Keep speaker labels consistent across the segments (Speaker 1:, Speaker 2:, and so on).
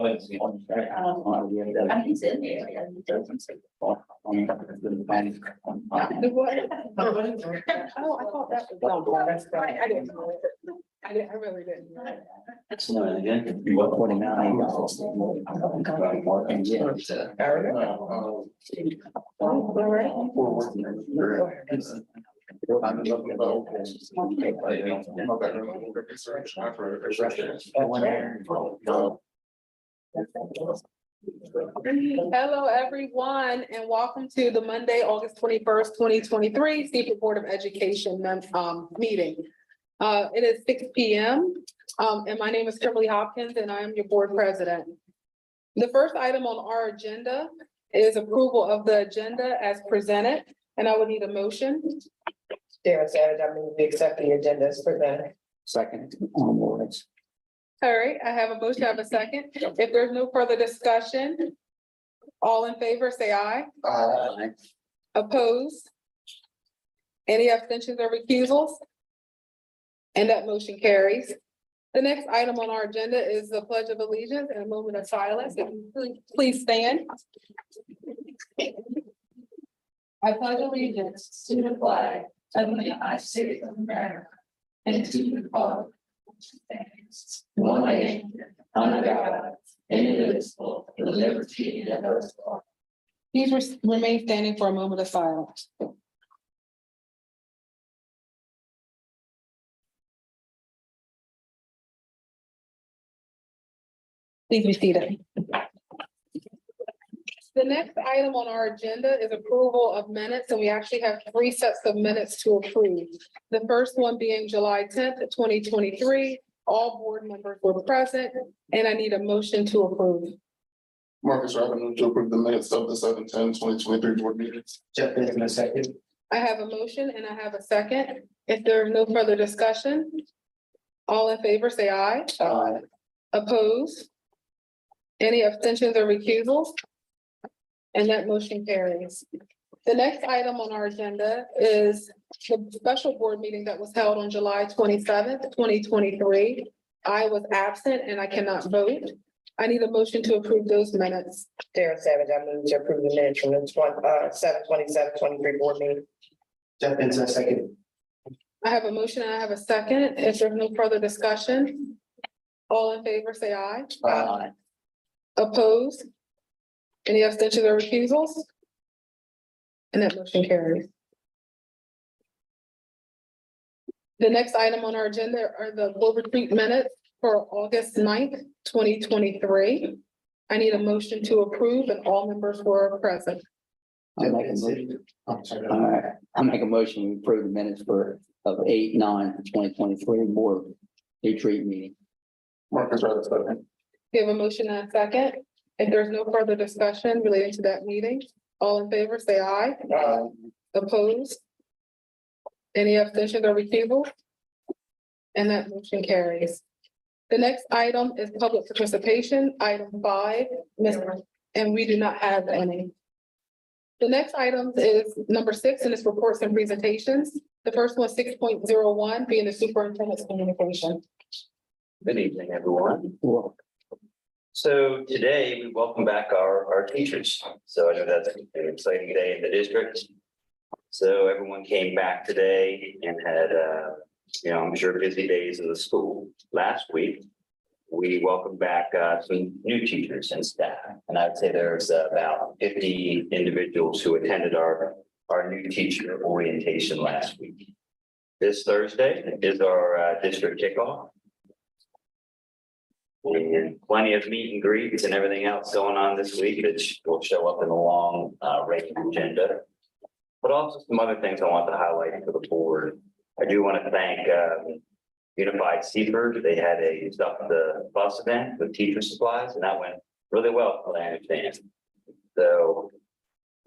Speaker 1: He's in there.
Speaker 2: Oh, I thought that was. That's right. I didn't know it. I really didn't.
Speaker 3: That's not again.
Speaker 2: What, 49?
Speaker 4: Hello, everyone, and welcome to the Monday, August 21st, 2023 Seaford Board of Education meeting. It is 6 p.m. And my name is Kimberly Hopkins, and I am your board president. The first item on our agenda is approval of the agenda as presented, and I would need a motion.
Speaker 5: Darren Savage, I move to accept the agenda as presented.
Speaker 2: Second, on boards.
Speaker 4: All right, I have a motion, I have a second. If there's no further discussion, all in favor, say aye.
Speaker 2: Aye.
Speaker 4: Opposed? Any abstentions or recusals? And that motion carries. The next item on our agenda is the Pledge of Allegiance and a moment of silence. If you please stand. I pledge allegiance to the flag of the United States of America and to the republic one nation, under God, indivisible, with liberty and justice for all. Please remain standing for a moment of silence. Please be seated. The next item on our agenda is approval of minutes, and we actually have 3 sets of minutes to approve. The first one being July 10th, 2023. All board members were present, and I need a motion to approve.
Speaker 6: Marcus Robin, move to approve the minutes of the 7/10/2023 board meetings.
Speaker 3: Jeff Benson, a second.
Speaker 4: I have a motion and I have a second. If there is no further discussion, all in favor, say aye.
Speaker 2: Aye.
Speaker 4: Opposed? Any abstentions or recusals? And that motion carries. The next item on our agenda is the special board meeting that was held on July 27th, 2023. I was absent and I cannot vote. I need a motion to approve those minutes.
Speaker 5: Darren Savage, I move to approve the minutes from the 7/27/23 board meeting.
Speaker 3: Jeff Benson, a second.
Speaker 4: I have a motion and I have a second. If there's no further discussion, all in favor, say aye.
Speaker 2: Aye.
Speaker 4: Opposed? Any abstentions or recusals? And that motion carries. The next item on our agenda are the board retreat minutes for August 9th, 2023. I need a motion to approve and all members were present.
Speaker 2: I'll make a motion. All right, I'll make a motion to approve the minutes of 8/9/2023 board retreat meeting.
Speaker 6: Marcus Robin, second.
Speaker 4: We have a motion and a second. If there's no further discussion relating to that meeting, all in favor, say aye.
Speaker 6: Aye.
Speaker 4: Opposed? Any abstentions or recusal? And that motion carries. The next item is public participation, item 5, and we do not have any. The next item is number 6, and it's reports and presentations. The first one, 6.01, being the superintendent's communication.
Speaker 7: Good evening, everyone.
Speaker 2: Well,
Speaker 7: So today we welcome back our teachers. So I know that's an exciting day in the district. So everyone came back today and had, I'm sure busy days in the school. Last week, we welcomed back some new teachers and staff. And I'd say there's about 50 individuals who attended our new teacher orientation last week. This Thursday is our district kickoff. And plenty of meet and greets and everything else going on this week that will show up in the long regular agenda. But also some other things I want to highlight for the board. I do want to thank Unified Seaford. They had a stuffed bus event with teacher supplies, and that went really well, from what I understand. So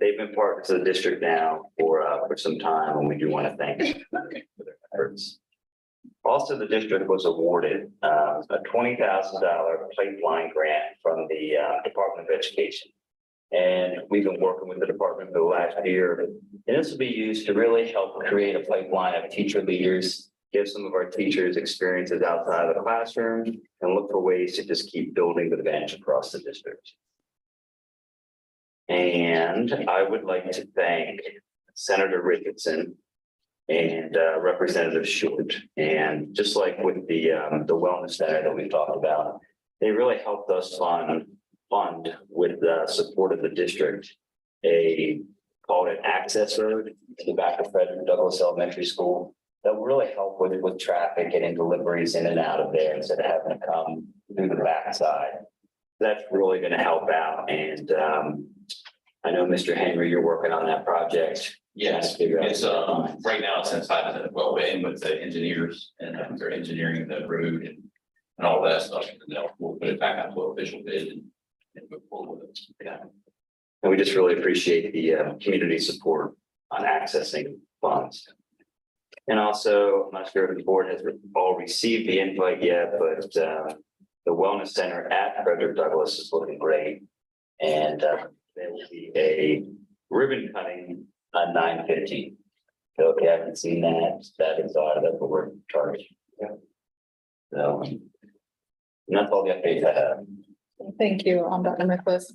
Speaker 7: they've been partners of the district now for some time, and we do want to thank them for their efforts. Also, the district was awarded a $20,000 pipeline grant from the Department of Education. And we've been working with the department for the last year. And this will be used to really help create a pipeline of teacher leaders give some of our teachers experiences outside of the classroom, and look for ways to just keep building the bench across the district. And I would like to thank Senator Richardson and Representative Short. And just like with the wellness center that we talked about, they really helped us fund with the support of the district, called an access road to the back of Frederick Douglass Elementary School that will really help with traffic, getting deliveries in and out of there instead of having to come through the backside. That's really going to help out. And I know, Mr. Henry, you're working on that project.
Speaker 8: Yes, it's right now it's inside of the well in with the engineers and they're engineering the road and all that stuff. And then we'll put it back out to official bid and move forward with it.
Speaker 7: Yeah. And we just really appreciate the community support on accessing funds. And also, I'm not sure if the board has all received the invite yet, but the wellness center at Frederick Douglass is looking great. And there will be a ribbon cutting on 9/15. So if you haven't seen that, that's what we're charging. Yeah. So and that's all the updates I have.
Speaker 4: Thank you, Dr. Nicholas.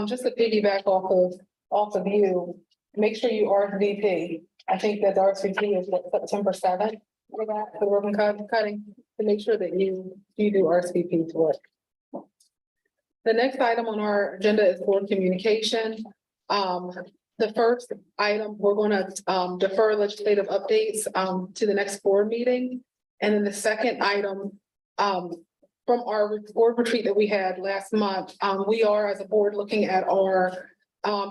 Speaker 4: Just to piggyback off of you, make sure you RSVP. I think that the RSVP is like September 7th for that, the ribbon cutting, to make sure that you do RSVP to it. The next item on our agenda is board communication. The first item, we're going to defer legislative updates to the next board meeting. And then the second item, from our board retreat that we had last month, we are as a board looking at our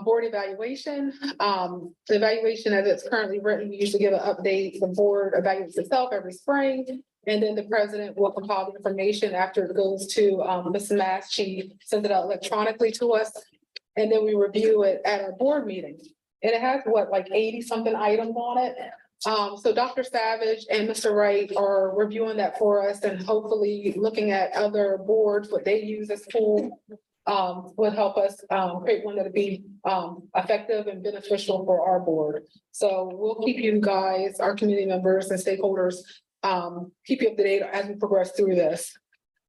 Speaker 4: board evaluation. The evaluation as it's currently written, we usually give an update. The board evaluates itself every spring. And then the president will compile the information after it goes to Ms. Mass. She sends it out electronically to us. And then we review it at our board meeting. And it has like 80 something items on it. So Dr. Savage and Mr. Wright are reviewing that for us and hopefully looking at other boards, what they use as tool would help us create one that'll be effective and beneficial for our board. So we'll keep you guys, our community members and stakeholders, keep you up to date as we progress through this.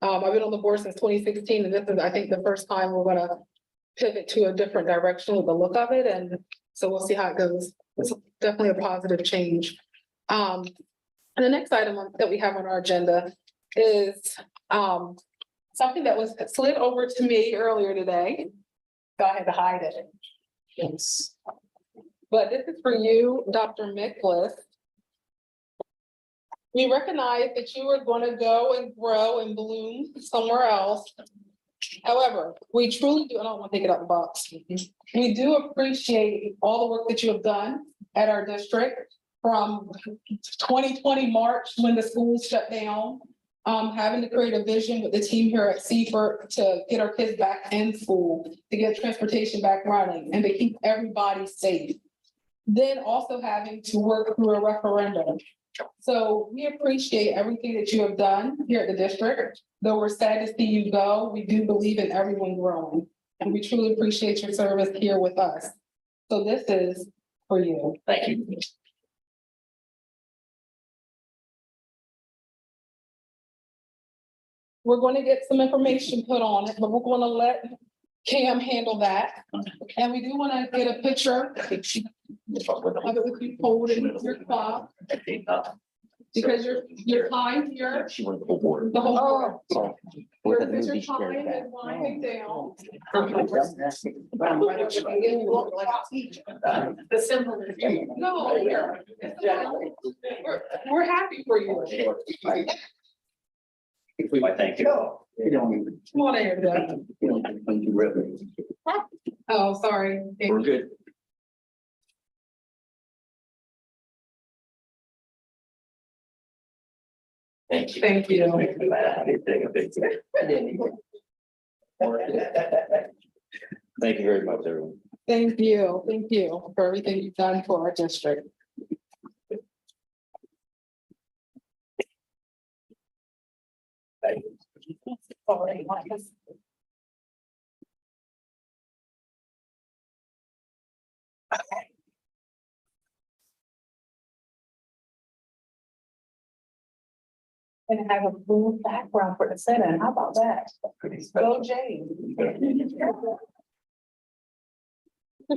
Speaker 4: I've been on the board since 2016, and this is, I think, the first time we're gonna pivot to a different direction with the look of it. And so we'll see how it goes. It's definitely a positive change. And the next item that we have on our agenda is something that was slid over to me earlier today. So I had to hide it. Yes. But this is for you, Dr. Nicholas. We recognize that you are going to go and grow and bloom somewhere else. However, we truly do, I don't want to take it out of the box. We do appreciate all the work that you have done at our district from 2020 March when the schools shut down, having to create a vision with the team here at Seaford to get our kids back in school, to get transportation back running and to keep everybody safe. Then also having to work through a referendum. So we appreciate everything that you have done here at the district. Though we're sad to see you go, we do believe in everyone growing. And we truly appreciate your service here with us. So this is for you.
Speaker 7: Thank you.
Speaker 4: We're going to get some information put on it, but we're going to let Cam handle that. And we do want to get a picture of it with you holding your file. Because your time here.
Speaker 7: She went the whole board.
Speaker 4: The whole.
Speaker 2: Oh,
Speaker 4: Your
Speaker 2: with the
Speaker 4: picture
Speaker 2: movie
Speaker 4: time
Speaker 2: shared
Speaker 4: is
Speaker 2: that.
Speaker 4: winding down.
Speaker 1: The symbol is.
Speaker 4: No, we're happy for you.
Speaker 7: Why, thank you.
Speaker 2: You don't even.
Speaker 4: Come on in here, Doug.
Speaker 2: You don't even do ribbons.
Speaker 4: Oh, sorry.
Speaker 7: We're good. Thank you.
Speaker 4: Thank you.
Speaker 7: Thank you very much, everyone.
Speaker 4: Thank you for everything you've done for our district.
Speaker 1: And have a blue background for the Senate. How about that?
Speaker 3: Pretty special.
Speaker 1: Go Jay.
Speaker 4: The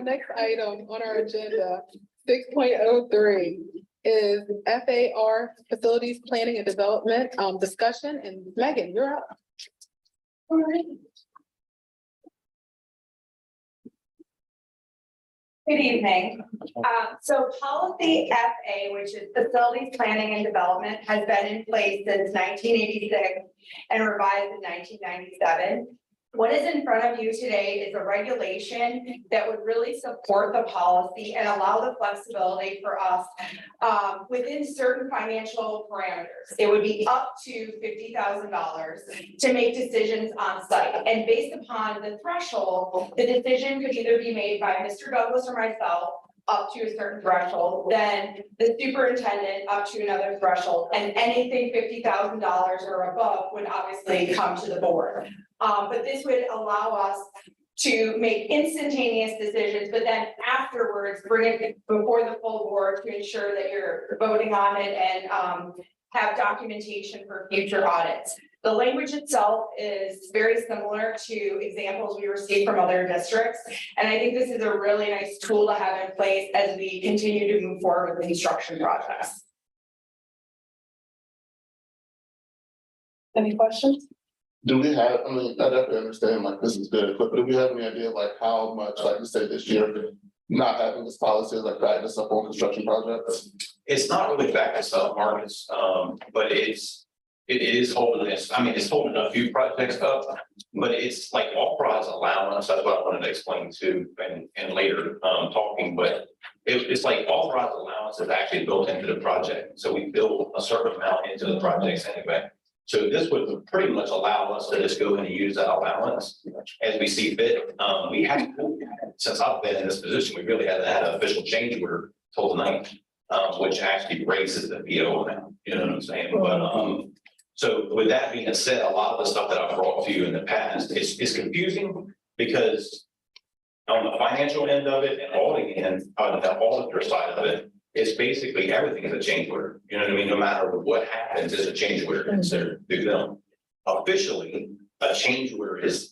Speaker 4: next item on our agenda, 6.03, is FAR Facilities Planning and Development, discussion, and Megan, you're up.
Speaker 9: Good evening. So policy FA, which is facilities planning and development, has been in place since 1986 and revised in 1997. What is in front of you today is a regulation that would really support the policy and allow the flexibility for us within certain financial parameters. It would be up to $50,000 to make decisions on site. And based upon the threshold, the decision could either be made by Mr. Douglas or myself up to a certain threshold, then the superintendent up to another threshold, and anything $50,000 or above would obviously come to the board. But this would allow us to make instantaneous decisions, but then afterwards bring it before the full board to ensure that you're voting on it and have documentation for future audits. The language itself is very similar to examples we received from other districts. And I think this is a really nice tool to have in place as we continue to move forward with the construction process.
Speaker 1: Any questions?
Speaker 6: Do we have, I mean, I definitely understand like this is good, but do we have any idea like how much, like you said this year, not having this policy is like backing us up on construction projects?
Speaker 8: It's not really back us up, Marcus, but it is holding this, I mean, it's holding a few projects up, but it's like authorized allowance, that's what I wanted to explain too, and later, talking, but it's like authorized allowance is actually built into the project, so we build a certain amount into the projects anyway. So this would pretty much allow us to just go in and use that allowance as we see fit. We have, since I've been in this position, we really haven't had an official change order till tonight, which actually raises the PO amount, you know what I'm saying? But, so with that being said, a lot of the stuff that I've brought to you in the past, it's confusing because on the financial end of it and auditing end, on the auditor side of it, it's basically everything is a change order. You know what I mean? No matter what happens, it's a change order considered through them. Officially, a change order is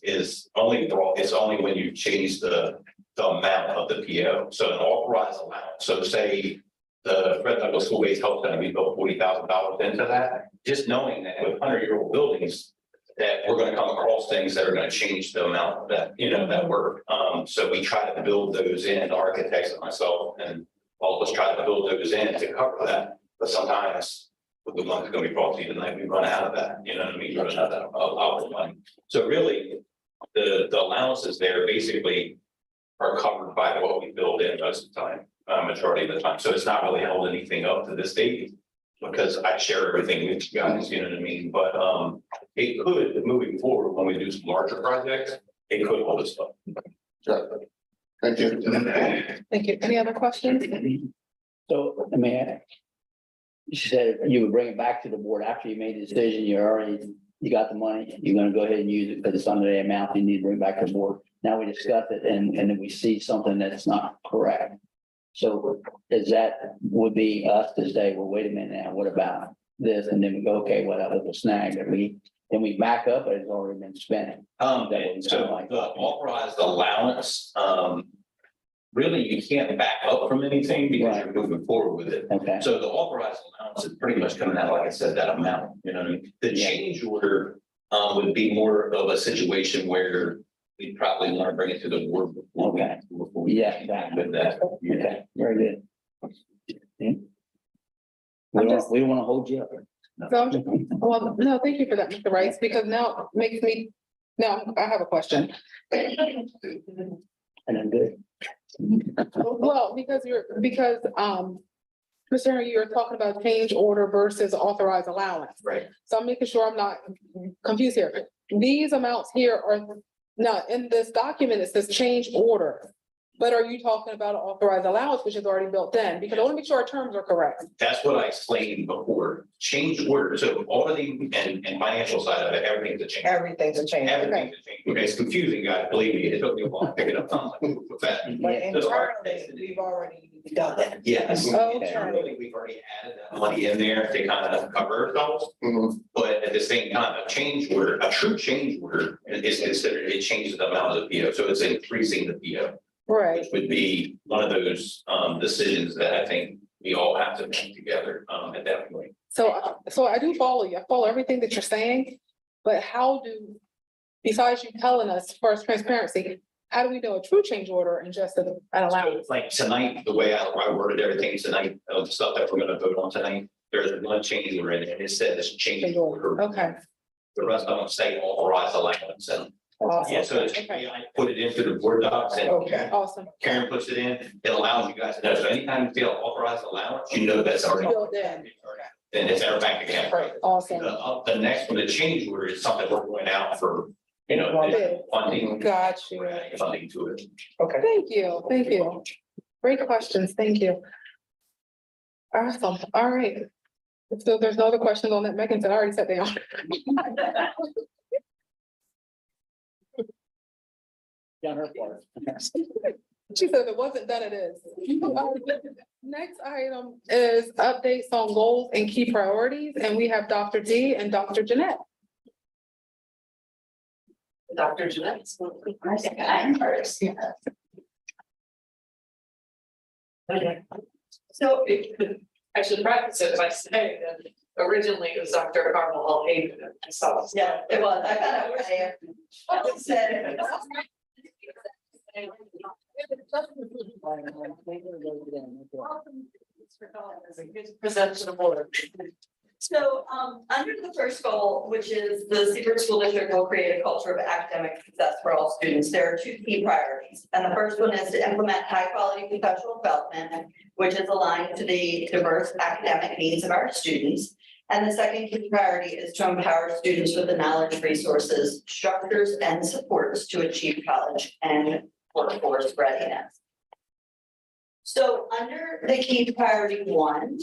Speaker 8: only it's only when you change the amount of the PO. So an authorized allowance. So say the Fred Douglass School Based Health Center, we built $40,000 into that. Just knowing that with 100-year-old buildings, that we're going to come across things that are going to change the amount that, you know, that work. So we try to build those in, the architects and myself and all of us try to build those in to cover that. But sometimes with the one that's going to be brought to you tonight, we run out of that, you know what I mean? Run out of money. So really the allowances there basically are covered by what we build in most of the time, majority of the time. So it's not really held anything up to this date because I share everything with you guys, you know what I mean? But it could, moving forward, when we do some larger projects, it could hold us up.
Speaker 6: Sure. Thank you.
Speaker 4: Thank you. Any other questions?
Speaker 2: So, I mean, you said you would bring it back to the board after you made the decision, you got the money, you're gonna go ahead and use it because it's under the amount you need to bring back to the board. Now we discuss it and then we see something that's not correct. So is that would be us to say, well, wait a minute now, what about this? And then we go, okay, well, that was a snag that then we back up, but it's already been spent.
Speaker 8: So the authorized allowance, really, you can't back up from anything because you're moving forward with it.
Speaker 2: Okay.
Speaker 8: So the authorized allowance is pretty much coming out, like I said, that amount, you know what I mean? The change order would be more of a situation where we probably want to bring it to the board.
Speaker 2: Okay.
Speaker 8: With that.
Speaker 2: Okay, very good. Yeah. We don't want to hold you up.
Speaker 4: So, well, no, thank you for that, Mr. Rice, because now it makes me, now I have a question.
Speaker 2: And I'm good.
Speaker 4: Well, because Mr. Henry, you're talking about change order versus authorized allowance.
Speaker 8: Right.
Speaker 4: So I'm making sure I'm not confused here. These amounts here are not in this document, it says change order. But are you talking about authorized allowance, which is already built in? Because I want to make sure our terms are correct.
Speaker 8: That's what I explained before, change order, so auditing and financial side of it, everything's a change.
Speaker 5: Everything's a change.
Speaker 8: Everything's a change. Okay, it's confusing, guys, believe me, it took me a while to pick it up. I'm like, what's that?
Speaker 5: But
Speaker 2: Yeah.
Speaker 5: internally, we've already done that.
Speaker 8: Yes.
Speaker 4: Okay.
Speaker 8: Internally, we've already added that money in there to kind of cover ourselves.
Speaker 6: Mhm.
Speaker 8: But at the same time, a change order, a true change order is considered, it changes the amount of the PO, so it's increasing the PO.
Speaker 4: Right.
Speaker 8: Which would be one of those decisions that I think we all have to make together at that point.
Speaker 4: So I do follow you. I follow everything that you're saying. But how do, besides you telling us for transparency, how do we know a true change order and just an allowance?
Speaker 8: So, like tonight, the way I worded everything tonight, of the stuff that we're gonna vote on tonight, there's one change order in it, and it says change order.
Speaker 4: Okay.
Speaker 8: The rest of them say authorized allowance, and yeah, so it's,
Speaker 4: Okay.
Speaker 8: I put it into the Word docs and
Speaker 5: Okay.
Speaker 4: Awesome.
Speaker 8: Karen puts it in, it allows you guys to know, so anytime you feel authorized allowance, you know that's already.
Speaker 4: Built in.
Speaker 8: Then it's in our bank account.
Speaker 5: Right.
Speaker 4: Awesome.
Speaker 8: The next one, the change order is something we're going out for, you know, additional funding.
Speaker 4: Got you.
Speaker 8: We're adding funding to it.
Speaker 5: Okay.
Speaker 4: Thank you. Thank you. Great questions. Thank you. Awesome. All right. So there's no other questions on that. Megan said I already sat down.
Speaker 2: Done her part.
Speaker 4: She said if it wasn't done, it is. Next item is updates on goals and key priorities, and we have Dr. D and Dr. Jeanette.
Speaker 1: Dr. Jeanette. I think I'm first. Okay. So I should practice it by saying that originally it was Dr. Carmel Hayden. So.
Speaker 9: Yeah, it was. I found out where I said.
Speaker 1: Presentation of order.
Speaker 9: So, under the first goal, which is the Seabrook School District will create a culture of academic success for all students, there are two key priorities. And the first one is to implement high quality professional development, which is aligned to the diverse academic needs of our students. And the second key priority is to empower students with the knowledge, resources, structures, and supports to achieve college and workforce readiness. So under the key priority one,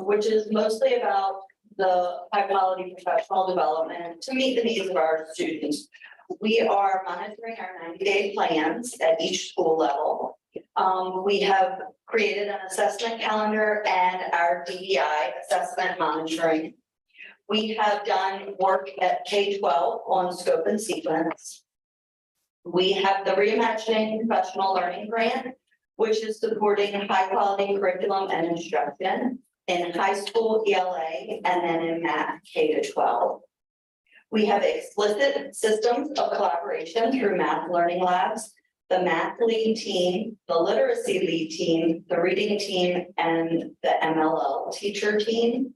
Speaker 9: which is mostly about the high quality professional development to meet the needs of our students, we are monitoring our 90-day plans at each school level. We have created an assessment calendar and our DEI assessment monitoring. We have done work at K-12 on scope and sequence. We have the Reimagining Professional Learning Grant, which is supporting high quality curriculum and instruction in high school ELA and then in math K-12. We have explicit systems of collaboration through math learning labs, the math lead team, the literacy lead team, the reading team, and the MLL teacher team.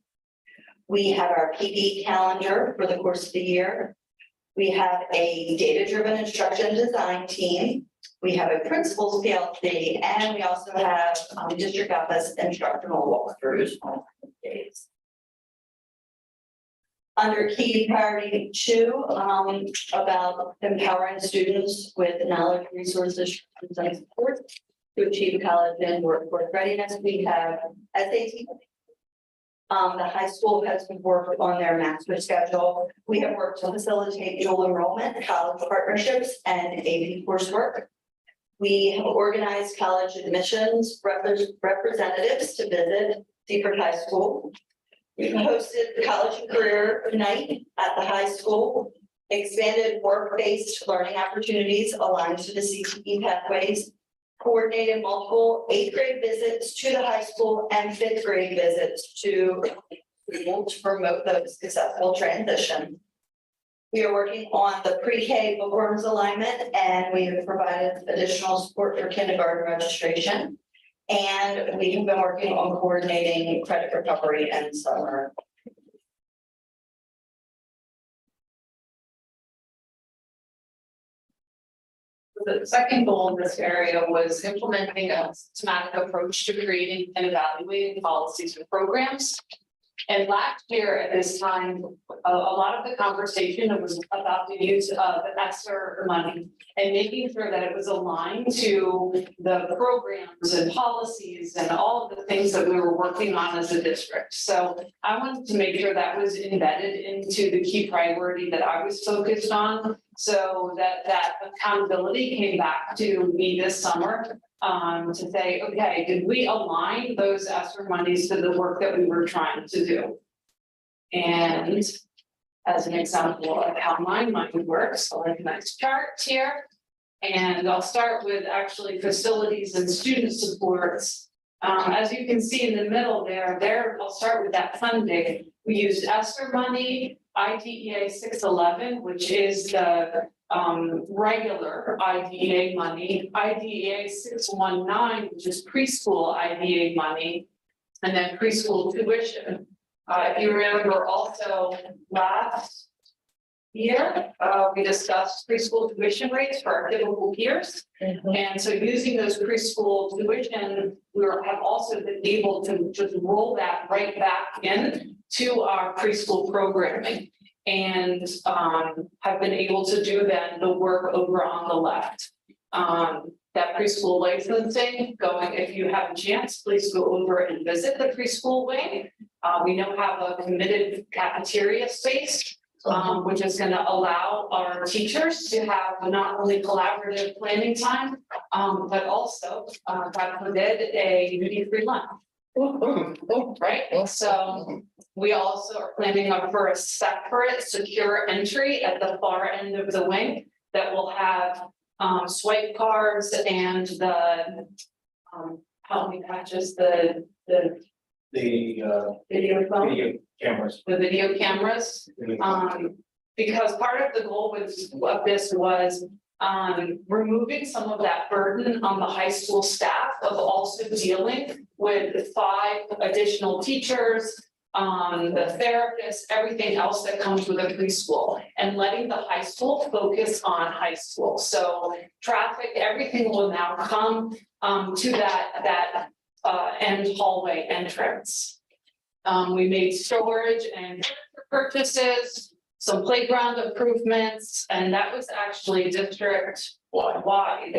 Speaker 9: We have our PD calendar for the course of the year. We have a data-driven instruction design team. We have a principals PLC, and we also have district office instructional walkthroughs on days. Under key priority 2, about empowering students with knowledge, resources, and support to achieve college and workforce readiness, we have SAT. The high school has worked on their master schedule. We have worked to facilitate dual enrollment, college partnerships, and AP coursework. We have organized college admissions representatives to visit Seaford High School. We've hosted the College and Career Night at the high school, expanded work-based learning opportunities aligned to the CTE pathways, coordinated multiple 8th grade visits to the high school and 5th grade visits to promote those successful transition. We are working on the pre-K bookworms alignment, and we have provided additional support for kindergarten registration. And we have been working on coordinating credit recovery and summer.
Speaker 1: The second goal in this area was implementing a systematic approach to creating and evaluating policies and programs. And last year at this time, a lot of the conversation was about the use of ESSER money and making sure that it was aligned to the programs and policies and all of the things that we were working on as a district. So I wanted to make sure that was embedded into the key priority that I was focused on, so that accountability came back to me this summer. To say, okay, did we align those ESSER monies to the work that we were trying to do? And as an example of how my mind works, I'll have a nice chart here. And I'll start with actually facilities and student supports. As you can see in the middle there, I'll start with that funding. We used ESSER money, IDEA 611, which is the regular IDEA money, IDEA 619, which is preschool IDEA money, and then preschool tuition. If you remember also last year, we discussed preschool tuition rates for our typical peers. And so using those preschool tuition, have also been able to just roll that right back in to our preschool programming. And have been able to do then the work over on the left. That preschool licensing going, if you have a chance, please go over and visit the preschool wing. We now have a committed cafeteria space, which is going to allow our teachers to have not only collaborative planning time, but also God forbid a duty-free lunch. Right, so we also are planning for a separate secure entry at the far end of the wing that will have swipe cards and the how many patches the video phone,
Speaker 3: Video cameras.
Speaker 1: the video cameras. Because part of the goal of this was removing some of that burden on the high school staff of also dealing with 5 additional teachers, the therapists, everything else that comes with a preschool, and letting the high school focus on high school. So traffic, everything will now come to that end hallway entrance. We made storage and purchases, some playground improvements, and that was actually district-wide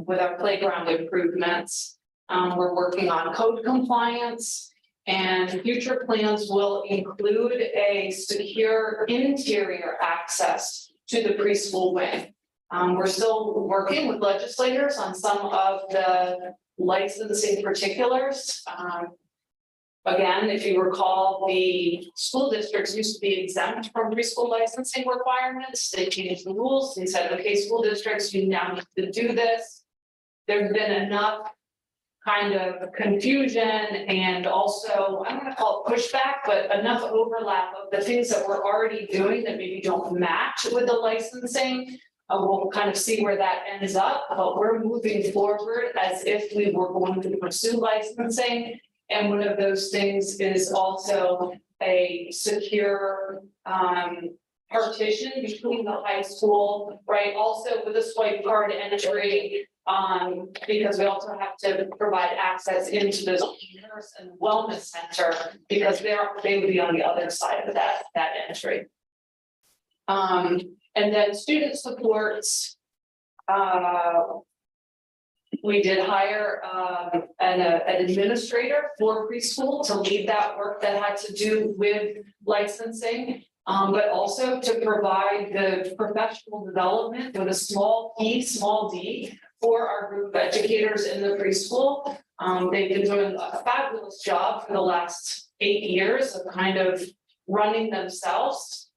Speaker 1: with our playground improvements. We're working on code compliance, and future plans will include a secure interior access to the preschool wing. We're still working with legislators on some of the licensing particulars. Again, if you recall, the school districts used to be exempt from preschool licensing requirements. They changed the rules and said, okay, school districts, you now need to do this. There's been enough kind of confusion and also, I'm going to call it pushback, but enough overlap of the things that we're already doing that maybe don't match with the licensing. We'll kind of see where that ends up, but we're moving forward as if we were going to pursue licensing. And one of those things is also a secure partition between the high school, right? Also with a swipe card entry, because we also have to provide access into the nurse and wellness center because they would be on the other side of that entry. And then student supports. We did hire an administrator for preschool to lead that work that had to do with licensing, but also to provide the professional development with a small d, for our group of educators in the preschool. They've been doing a fabulous job for the last 8 years of kind of running themselves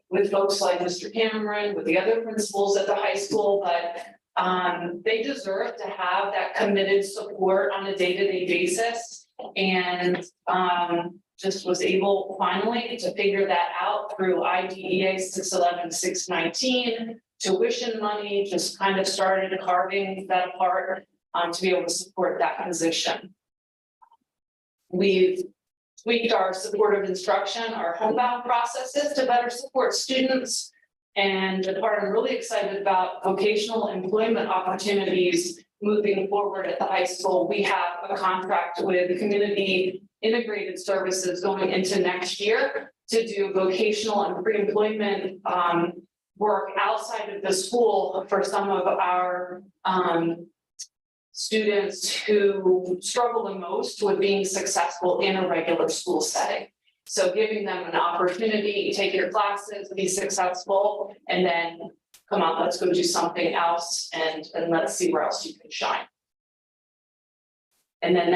Speaker 1: with folks like Mr. Cameron, with the other principals at the high school, but they deserve to have that committed support on a day-to-day basis, and just was able finally to figure that out through IDEA 611, 619, tuition money, just kind of started carving that apart to be able to support that position. We've tweaked our supportive instruction, our homebound processes to better support students. And the part I'm really excited about, vocational employment opportunities. moving forward at the high school, we have a contract with Community Integrated Services going into next year to do vocational and pre-employment work outside of the school for some of our students who struggle the most with being successful in a regular school setting. So giving them an opportunity, take your classes, be successful, and then come on, let's go do something else and let's see where else you can shine. And then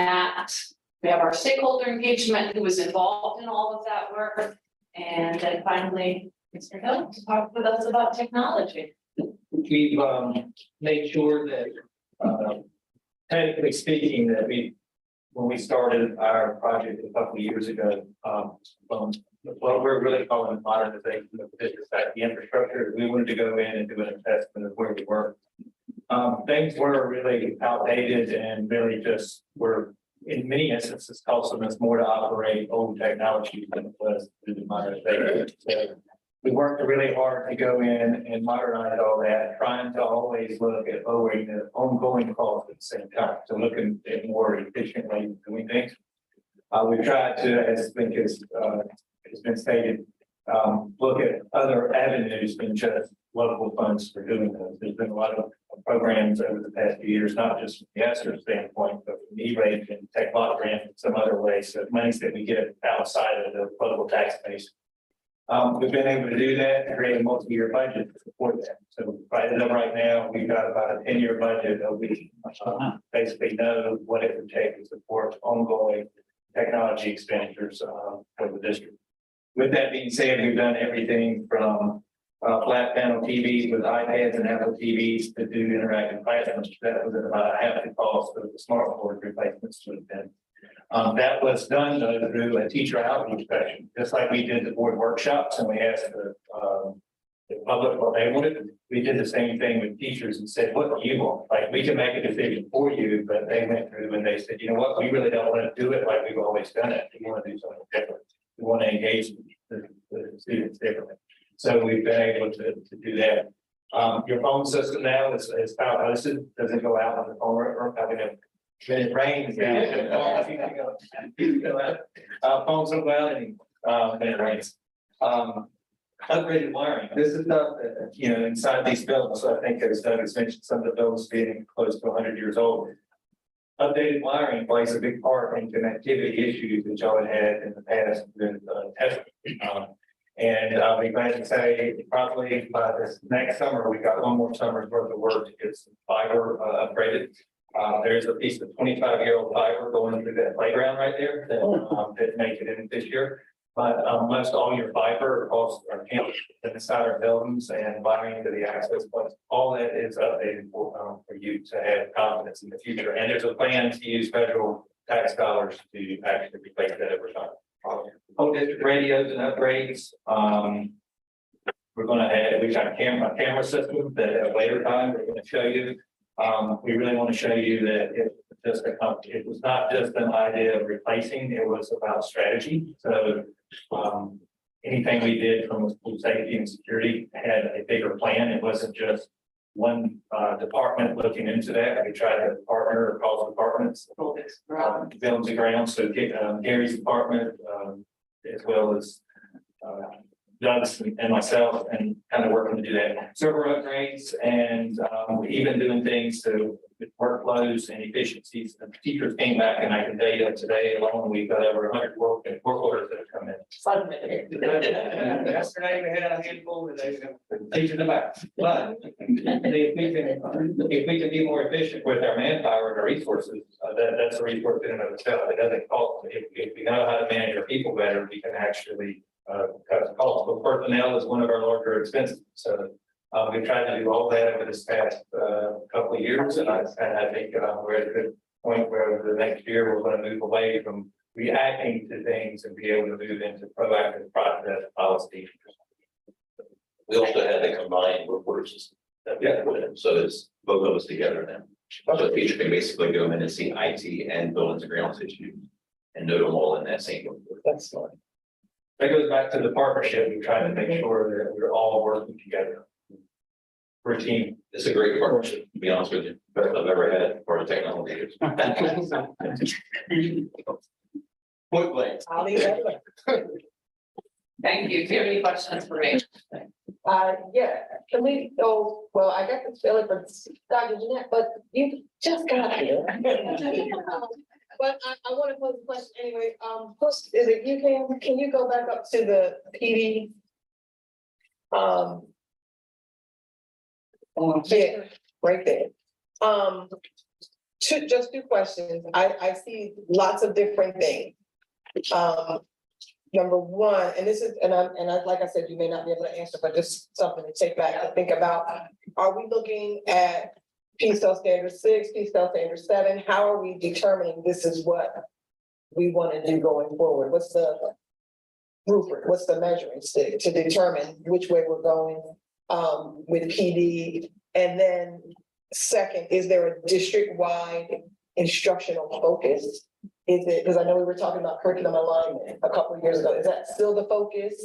Speaker 1: we have our stakeholder engagement who was involved in all of that work. And then finally, Mr. Hill to talk with us about technology.
Speaker 10: We've made sure that technically speaking, that when we started our project a couple of years ago, what we're really calling modernization of the district, like the infrastructure, we wanted to go in and do an assessment of where we were. Things were really outdated and really just were, in many instances, costing us more to operate old technology than it was to do the modernization. So we worked really hard to go in and modernize all that, trying to always look at lowering the ongoing cost at the same time. So looking at more efficient ways of doing things. We've tried to, as I think has been stated, look at other avenues than just local funds for doing those. There's been a lot of programs over the past few years, not just from the ESSER standpoint, but from E-rate and Tech Block Grant and some other ways, so monies that we get outside of the local tax base. We've been able to do that and create a multi-year budget to support that. So right now, we've got about a 10-year budget that we basically know what it would take to support ongoing technology expenditures for the district. With that being said, we've done everything from flat panel TVs with iPads and Apple TVs to do interactive classrooms. That was at about half the cost of the smart board replacements would have been. That was done though through a teacher outreach session, just like we did the board workshops, and we asked the public what they wanted. We did the same thing with teachers and said, what do you want? Like, we can make a decision for you, but they went through and they said, you know what, we really don't want to do it like we've always done it. We want to do something different. We want to engage the students differently. So we've been able to do that. Your phone system now is cloud hosted, doesn't go out on the phone or when it rains. Phones don't go out when it rains. Upgraded wiring. This is stuff that, inside these buildings, so I think as Doug has mentioned, some of the buildings being close to 100 years old. Updated wiring plays a big part in connectivity issues that y'all had in the past with testing. And I'll be glad to say probably by this next summer, we got one more summer's worth of work to get some fiber upgraded. There's a piece of 25-year-old fiber going through that playground right there that didn't make it in this year. But most all your fiber across our campus and inside our buildings and wiring to the access points, all that is updated for you to have confidence in the future. And there's a plan to use federal tax dollars to actually replace that over time. Whole district radios and upgrades. We've got a camera system that at a later time we're going to show you. We really want to show you that it was not just an idea of replacing, it was about strategy. So anything we did from school safety and security had a bigger plan. It wasn't just one department looking into that. We tried to partner across departments, buildings and grounds. So Gary's department, as well as Doug's and myself, and kind of working to do that. Server upgrades and even doing things to workflows and efficiencies. The teachers came back and I can tell you today alone, we've got over 100 work orders that have come in. Yesterday we had a handful and they teaching them back. But if we can be more efficient with our manpower and our resources, that's a resource in and of itself. It doesn't cost. If we know how to manage our people better, we can actually cut costs. But personnel is one of our larger expenses. So we've tried to do all that over this past couple of years, and I think we're at a good point where the next year we're going to move away from reacting to things and be able to move into proactive process policy.
Speaker 8: We also had the combined report system that we had put in, so it's both of us together now. So the teacher can basically go in and see IT and buildings and grounds issues and note them all in that same report.
Speaker 5: That's fine.
Speaker 10: That goes back to the partnership. We try to make sure that we're all working together. we're a team.
Speaker 8: It's a great partnership, to be honest with you, best I've ever had for a technology. Point blank.
Speaker 5: I'll leave that alone.
Speaker 1: Thank you. Do you have any questions for me?
Speaker 5: Yeah, can we go, well, I got this feeling for Dr. Jeanette, but you just got here. But I want to pose a question anyway, is it, can you go back up to the PD? Yeah, right there. Just two questions, I see lots of different things. Number one, and this is, like I said, you may not be able to answer, but just something to take back to think about. Are we looking at P-cell standard 6, P-cell standard 7? How are we determining this is what we want to do going forward? What's the rubric? What's the measuring stick to determine which way we're going with PD? And then second, is there a district-wide instructional focus? Is it, because I know we were talking about curriculum alignment a couple of years ago, is that still the focus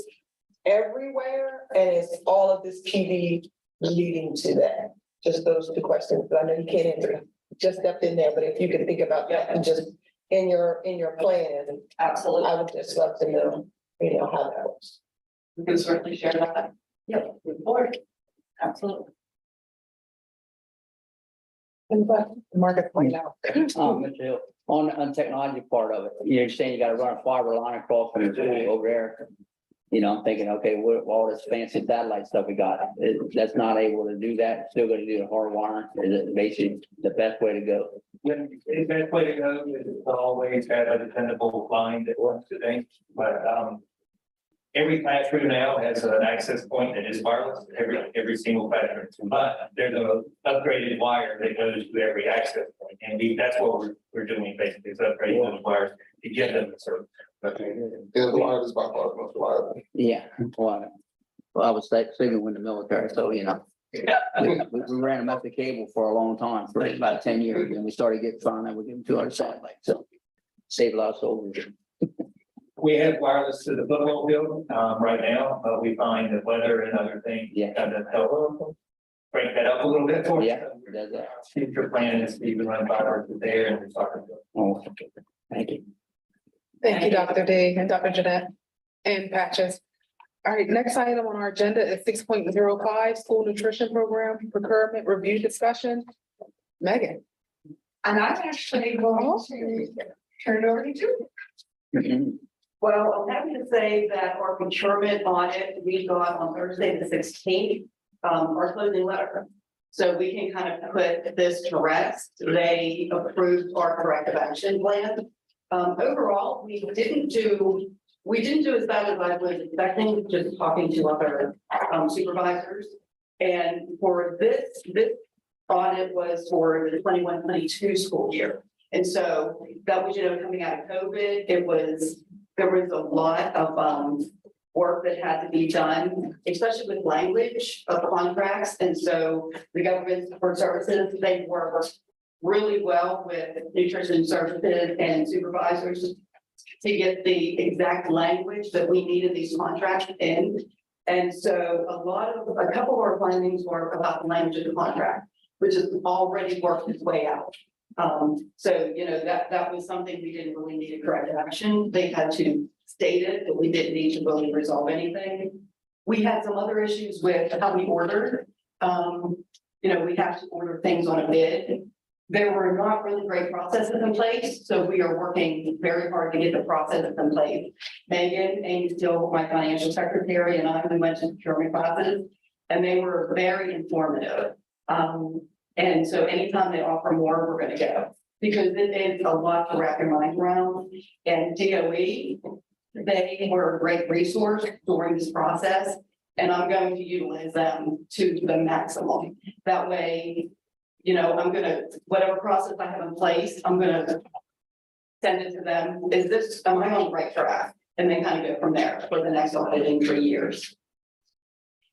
Speaker 5: everywhere? And is all of this PD leading to that? Just those two questions, but I know you can't answer, just stepped in there, but if you could think about that and just in your plan,
Speaker 1: Absolutely.
Speaker 5: I would just love to know, how that works.
Speaker 1: We can certainly share that. Yep, with board. Absolutely.
Speaker 4: Market point out.
Speaker 2: Mr. Hill, on technology part of it, you're saying you gotta run a fiber line across from the school over there. I'm thinking, okay, what, all this fancy satellite stuff we got, that's not able to do that, still gonna do the hard wiring, is it basically the best way to go?
Speaker 10: The best way to go is always have a dependable line that works today, but every classroom now has an access point that is wireless, every single classroom. But there's an upgraded wire that goes to every access point, and that's what we're doing basically, is upgrading those wires to get them the service.
Speaker 6: Yeah, the wire is by far the most reliable.
Speaker 2: Yeah, well, I was saving in the military, so we ran them up the cable for a long time, for about 10 years, and we started getting fine, and we give them 200 satellites, so save a lot of soldiers.
Speaker 10: We have wireless to the football field right now, but we find that weather and other things kind of help break that up a little bit for us.
Speaker 2: Yeah, does that.
Speaker 10: Future plan is to even run fiber to there and it's talking.
Speaker 2: Oh, okay. Thank you.
Speaker 4: Thank you, Dr. D and Dr. Jeanette and Patches. All right, next item on our agenda is 6.05, school nutrition program procurement review discussion. Megan.
Speaker 1: And I'm actually going to turn it over to you.
Speaker 2: Mhm.
Speaker 1: Well, I'm happy to say that our procurement audit, we got on Thursday, the 16th, our closing letter. So we can kind of put this to rest. They approved our corrective action plan. Overall, we didn't do as bad as I was expecting, just talking to other supervisors. And for this audit was for the 21-22 school year. And so that was, coming out of COVID, there was a lot of work that had to be done, especially with language of contracts. And so the government support services, they worked really well with nutrition services and supervisors to get the exact language that we needed these contracts in. And so a couple of our findings were about the language of the contract, which has already worked its way out. So, that was something we didn't really need a corrective action. They had to state it, but we didn't need to really resolve anything. We had some other issues with how we ordered. We have to order things on a bid. There were not really great processes in place, so we are working very hard to get the processes in place. Megan, Amy Steele, my financial secretary, and I, we went to procurement classes, and they were very informative. And so anytime they offer more, we're going to go, because it is a lot to wrap your mind around. And DOE, they were a great resource during this process, and I'm going to utilize them to the maximum. That way, whatever process I have in place, I'm gonna send it to them. Am I on the right track? And then kind of go from there for the next audit in 3 years.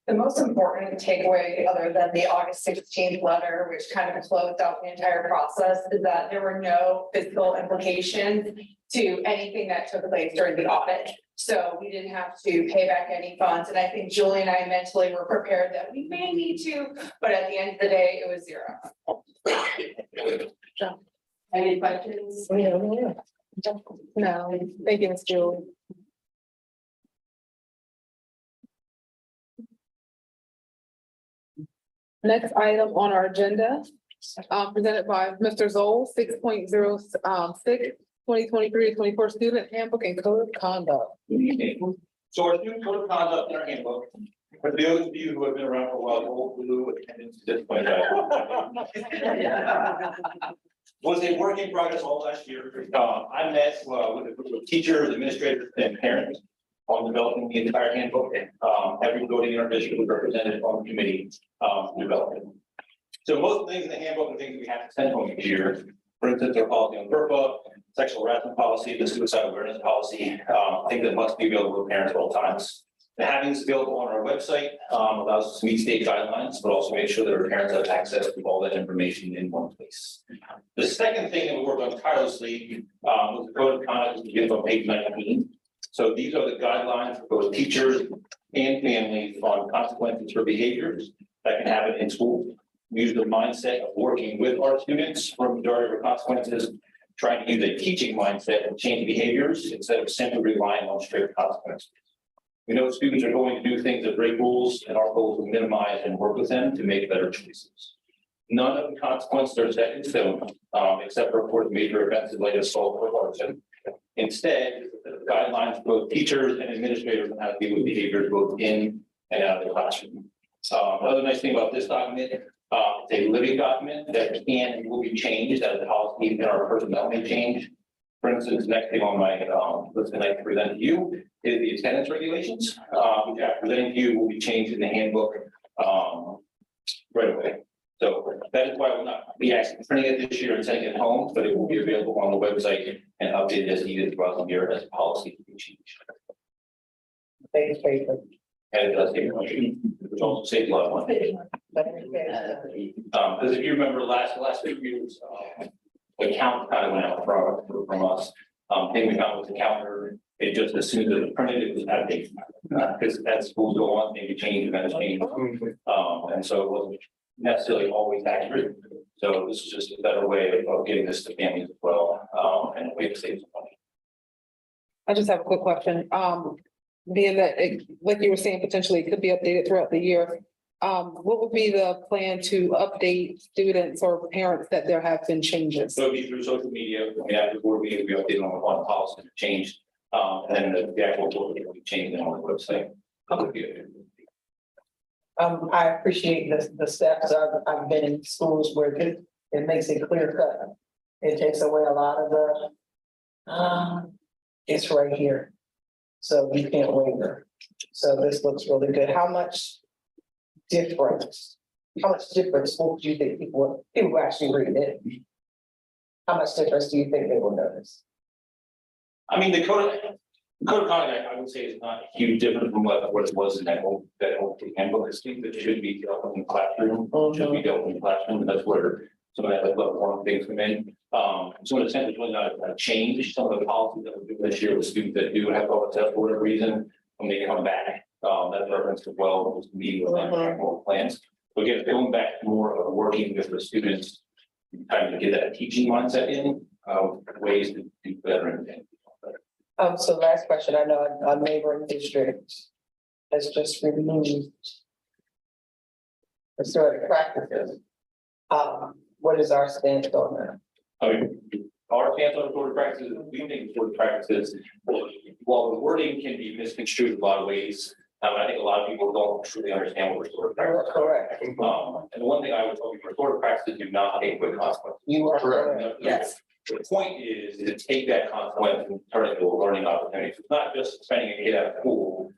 Speaker 9: The most important takeaway, other than the August 16th letter, which kind of closed out the entire process, is that there were no fiscal implications to anything that took place during the audit. So we didn't have to pay back any funds, and I think Julie and I mentally were prepared that we may need to, but at the end of the day, it was zero.
Speaker 1: Any questions?
Speaker 4: No, thank you, Ms. Julie. Next item on our agenda, presented by Mr. Zoll, 6.06, 2023-24 student handbook and code of conduct.
Speaker 8: So our student code of conduct in our handbook, for those of you who have been around for a while, old blue attendance at this point. Was a work in progress all last year. I met with a group of teachers, administrators, and parents on developing the entire handbook. Every building in our district was represented on the committee developing. So most of the things in the handbook are things we have to send home each year. For instance, our policy on FERPA, sexual harassment policy, the suicide awareness policy, things that must be available to parents at all times. And having this available on our website allows us to meet state guidelines, but also make sure that our parents have access to all that information in one place. The second thing that we worked on tirelessly was the code of conduct, which begins on page 19. So these are the guidelines for both teachers and families on consequences for behaviors that can happen in school. We use the mindset of working with our students for a majority of our consequences, trying to use a teaching mindset and change behaviors instead of simply relying on strict consequences. We know students are going to do things that break rules, and our goal is to minimize and work with them to make better choices. None of the consequences are set in stone, except for, of course, major offenses like assault or arson. Instead, the guidelines for both teachers and administrators on how to deal with behaviors both in and out of the classroom. Another nice thing about this document, it's a living document that can and will be changed as the policy and our personnel may change. For instance, next thing on my list that I can present to you is the attendance regulations, which after presenting to you will be changed in the handbook right away. So that is why we'll not be actually printing it this year and sending it home, but it will be available on the website and updated as needed throughout the year as policy can be changed.
Speaker 5: Thanks, Jason.
Speaker 8: And it does take a motion, which also saves a lot of money. Because if you remember last 2 years, the count kind of went out from us. Thing we found with the calendar, it just as soon as it was printed, it was out of date. Because as schools go on, maybe change, events change. And so it wasn't necessarily always accurate. So this is just a better way of getting this to families as well, and a way to save some money.
Speaker 4: I just have a quick question. Being that, like you were saying, potentially it could be updated throughout the year. What would be the plan to update students or parents that there have been changes?
Speaker 8: So it'd be through social media, I mean, after the board meeting, we updated on policy to change. And then the actual board meeting will be changed on the website.
Speaker 5: I appreciate the steps. I've been in schools where it makes it clear cut. It takes away a lot of the, it's right here. So we can't waver. So this looks really good. How much difference will you think people actually read it? How much difference do you think they will notice?
Speaker 8: I mean, the code of conduct, I would say, is not a huge difference from what it was in that whole handbook. I think that should be dealt with in the classroom, should be dealt with in the classroom, and that's where some of that like level one things come in. So in a sense, it's really not a change. Some of the policies that we're doing this year with students that do have all the tests for whatever reason, when they come back, that's referenced as well, was meeting with them, more plans. So again, going back to more of working with the students, trying to get that teaching mindset in, ways to do better and
Speaker 5: So last question, I know a neighboring district has just removed the sort of practices. What is our stance on that?
Speaker 8: I mean, our stance on code of practices, we think code of practices, while the wording can be misconstrued in a lot of ways, I think a lot of people don't truly understand what code of practice.
Speaker 5: Correct.
Speaker 8: And the one thing I would tell you, code of practices do not take away consequences.
Speaker 5: You are correct.
Speaker 8: Yes. The point is to take that consequence and turn it into a learning opportunity. So it's not just spending a kid out of school.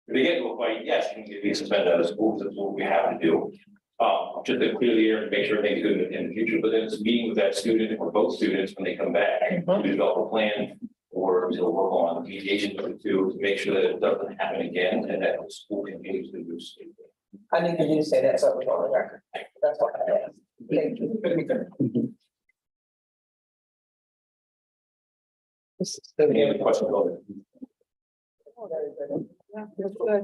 Speaker 8: If they get into a fight, yes, you can get suspended out of school, that's what we have to do. Just to clear the air and make sure things are good in the future, but then it's meeting with that student or both students when they come back to develop a plan or to work on mediation to make sure that it doesn't happen again and that the school continues to do so.
Speaker 5: I need you to say that so we're on the record. That's what I asked. Thank you.
Speaker 8: Any other questions?
Speaker 4: Yeah, that's good.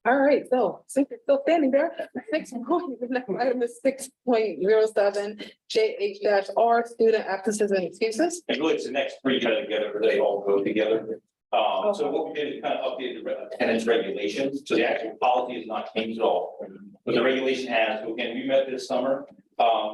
Speaker 4: All right, so since you're still standing there, the next item is 6.07, JH-R, student absences and excuses.
Speaker 8: And really, it's the next three kind of together, they all go together. So what we did is kind of update the attendance regulations, so the actual policy is not changed at all. But the regulation has, so again, we met this summer,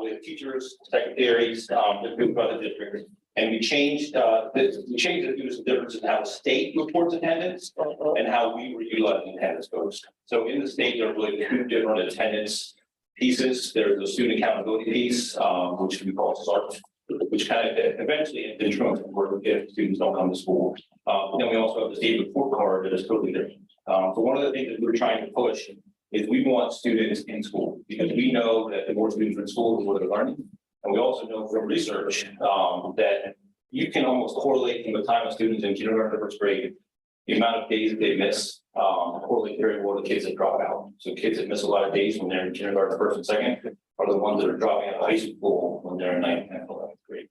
Speaker 8: with teachers, secretaries, the group of other districts. And we changed it due to some differences in how the state reports attendance and how we were utilizing attendance codes. So in the state, there are really two different attendance pieces. There's the student accountability piece, which we call SART, which kind of eventually in terms of work if students don't come to school. Then we also have the state report card that is totally different. So one of the things that we're trying to push is we want students in school because we know that the more students are in school, the more they're learning. And we also know from research that you can almost correlate from the time of students in kindergarten to first grade, the amount of days that they miss, correlate very well to kids that drop out. So kids that miss a lot of days when they're in kindergarten, first and second, are the ones that are dropping out of high school when they're in ninth and 11th grade.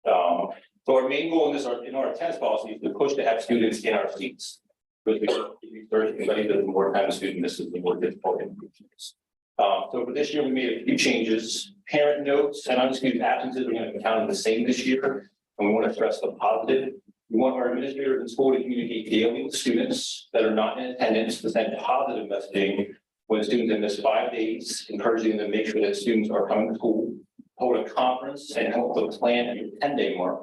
Speaker 8: So our main goal in our attendance policy is to push to have students in our seats. Because we start anybody that the more time a student misses, the more difficult it is. So for this year, we made a few changes. Parent notes and unexcused absences are going to be counted the same this year. And we want to stress the positive. We want our administrators in school to communicate daily with students that are not in attendance to send positive messaging when students have missed 5 days, encouraging them to make sure that students are coming to school, hold a conference and help them plan at your 10-day mark.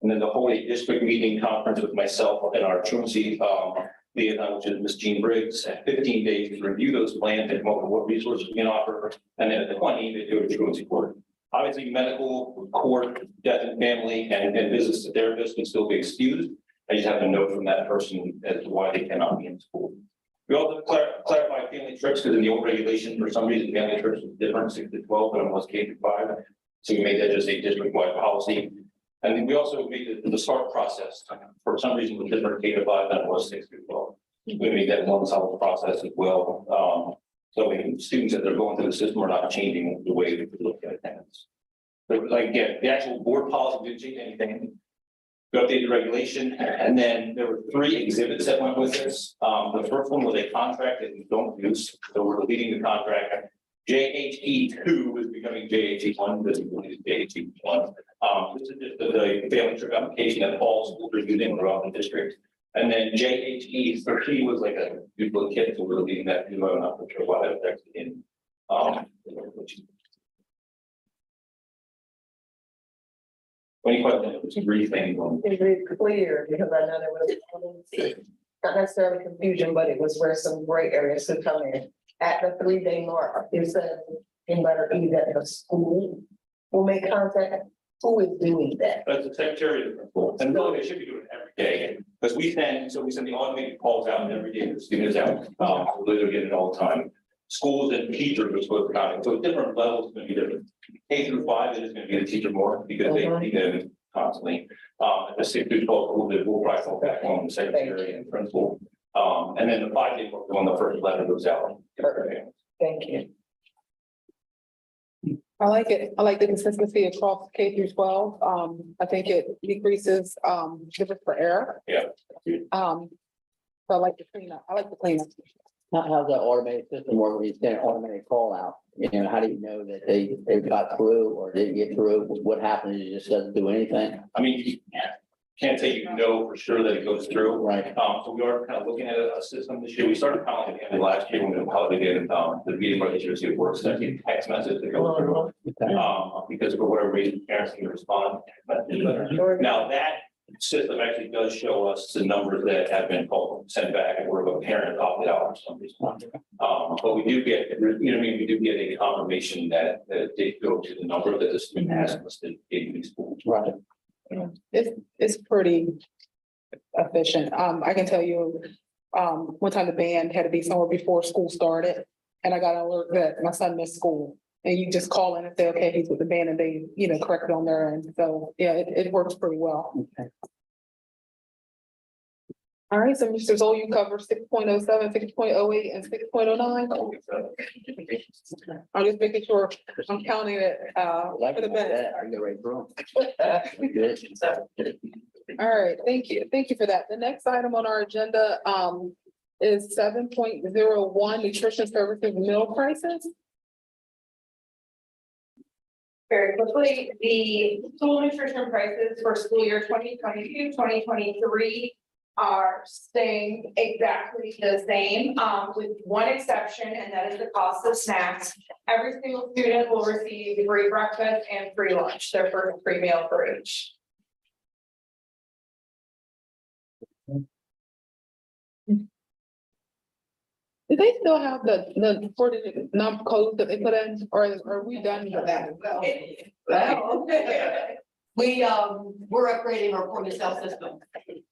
Speaker 8: And then the hold a district meeting conference with myself and our truancy liaison, which is Ms. Jean Briggs, at 15 days to review those plans and come up with what resources we can offer. And then at 20, they do a truancy court. Obviously, medical, court, death and family, and visits to therapists can still be excused. I just have to note from that person as to why they cannot be in school. We also clarify family trips because in the old regulation, for some reason, family trips was different, 6 to 12, but it was K to 5. So we made that just a district-wide policy. And then we also made the START process, for some reason, was different K to 5 than it was 6 to 12. We made that one solid process as well. So when students that are going through the system are not changing the way we look at attendance. But like, again, the actual board policy didn't change anything. We updated the regulation, and then there were 3 exhibits that went with this. The first one was a contract that we don't use, so we're deleting the contract. JHE2 is becoming JHE1, this is JHE1. This is just the family trip application that all schools are using throughout the district. And then JHE13 was like a duplicate, so we're deleting that. I'm not sure why that's actually in. Any questions? Brief things on.
Speaker 5: It's very clear because I know there was not necessarily confusion, but it was where some gray areas could come in. At the 3-day mark, it says in letter E that the school will make contact. Who is doing that?
Speaker 8: That's the secretary of the principal, and really they should be doing it every day, because we send the automated calls out every day, the students out, so they're getting it all the time. Schools and teachers are supposed to contact, so different levels going to be different. K through 5, it is going to be the teacher more, because they need them constantly. At the 6 through 12, we'll probably fall back on the secretary and principal. And then the 5-day work, when the first letter goes out.
Speaker 5: Thank you.
Speaker 4: I like it. I like the consistency across K through 12. I think it decreases difference for error.
Speaker 8: Yeah.
Speaker 4: So I like the cleanup. I like the cleanup.
Speaker 2: How's that automated system work when you send an automated call out? You know, how do you know that they got through or didn't get through? What happens? It just doesn't do anything?
Speaker 8: I mean, you can't say you know for sure that it goes through.
Speaker 2: Right.
Speaker 8: So we are kind of looking at a system this year. We started piloting at the end of last year when we piloted the meeting where they just see it works, that text message that goes through. Because for whatever reason, parents can respond. Now that system actually does show us the numbers that have been called, sent back, and where a parent opted out for some reason. But we do get, we do get a confirmation that they go to the number that the student has listed in these schools.
Speaker 2: Right.
Speaker 4: It's pretty efficient. I can tell you, one time the band had to be somewhere before school started. And I got an alert that my son missed school. And you just call in and say, okay, he's with the band, and they, correct it on there. And so, yeah, it works pretty well.
Speaker 2: Okay.
Speaker 4: All right, so Mr. Zoll, you cover 6.07, 6.08, and 6.09. I'm just making sure I'm counting it
Speaker 2: Like
Speaker 4: for the best.
Speaker 2: that, I get right through. Good.
Speaker 4: All right, thank you. Thank you for that. The next item on our agenda, is 7.01 nutrition services meal prices.
Speaker 9: Very quickly, the school nutrition prices for school year 2022-2023 are staying exactly the same, with one exception, and that is the cost of snacks. Every single student will receive free breakfast and free lunch, their first free meal for each.
Speaker 4: Do they still have the 40 number code that they put in, or are we done with that?
Speaker 1: We're upgrading our point of sale system.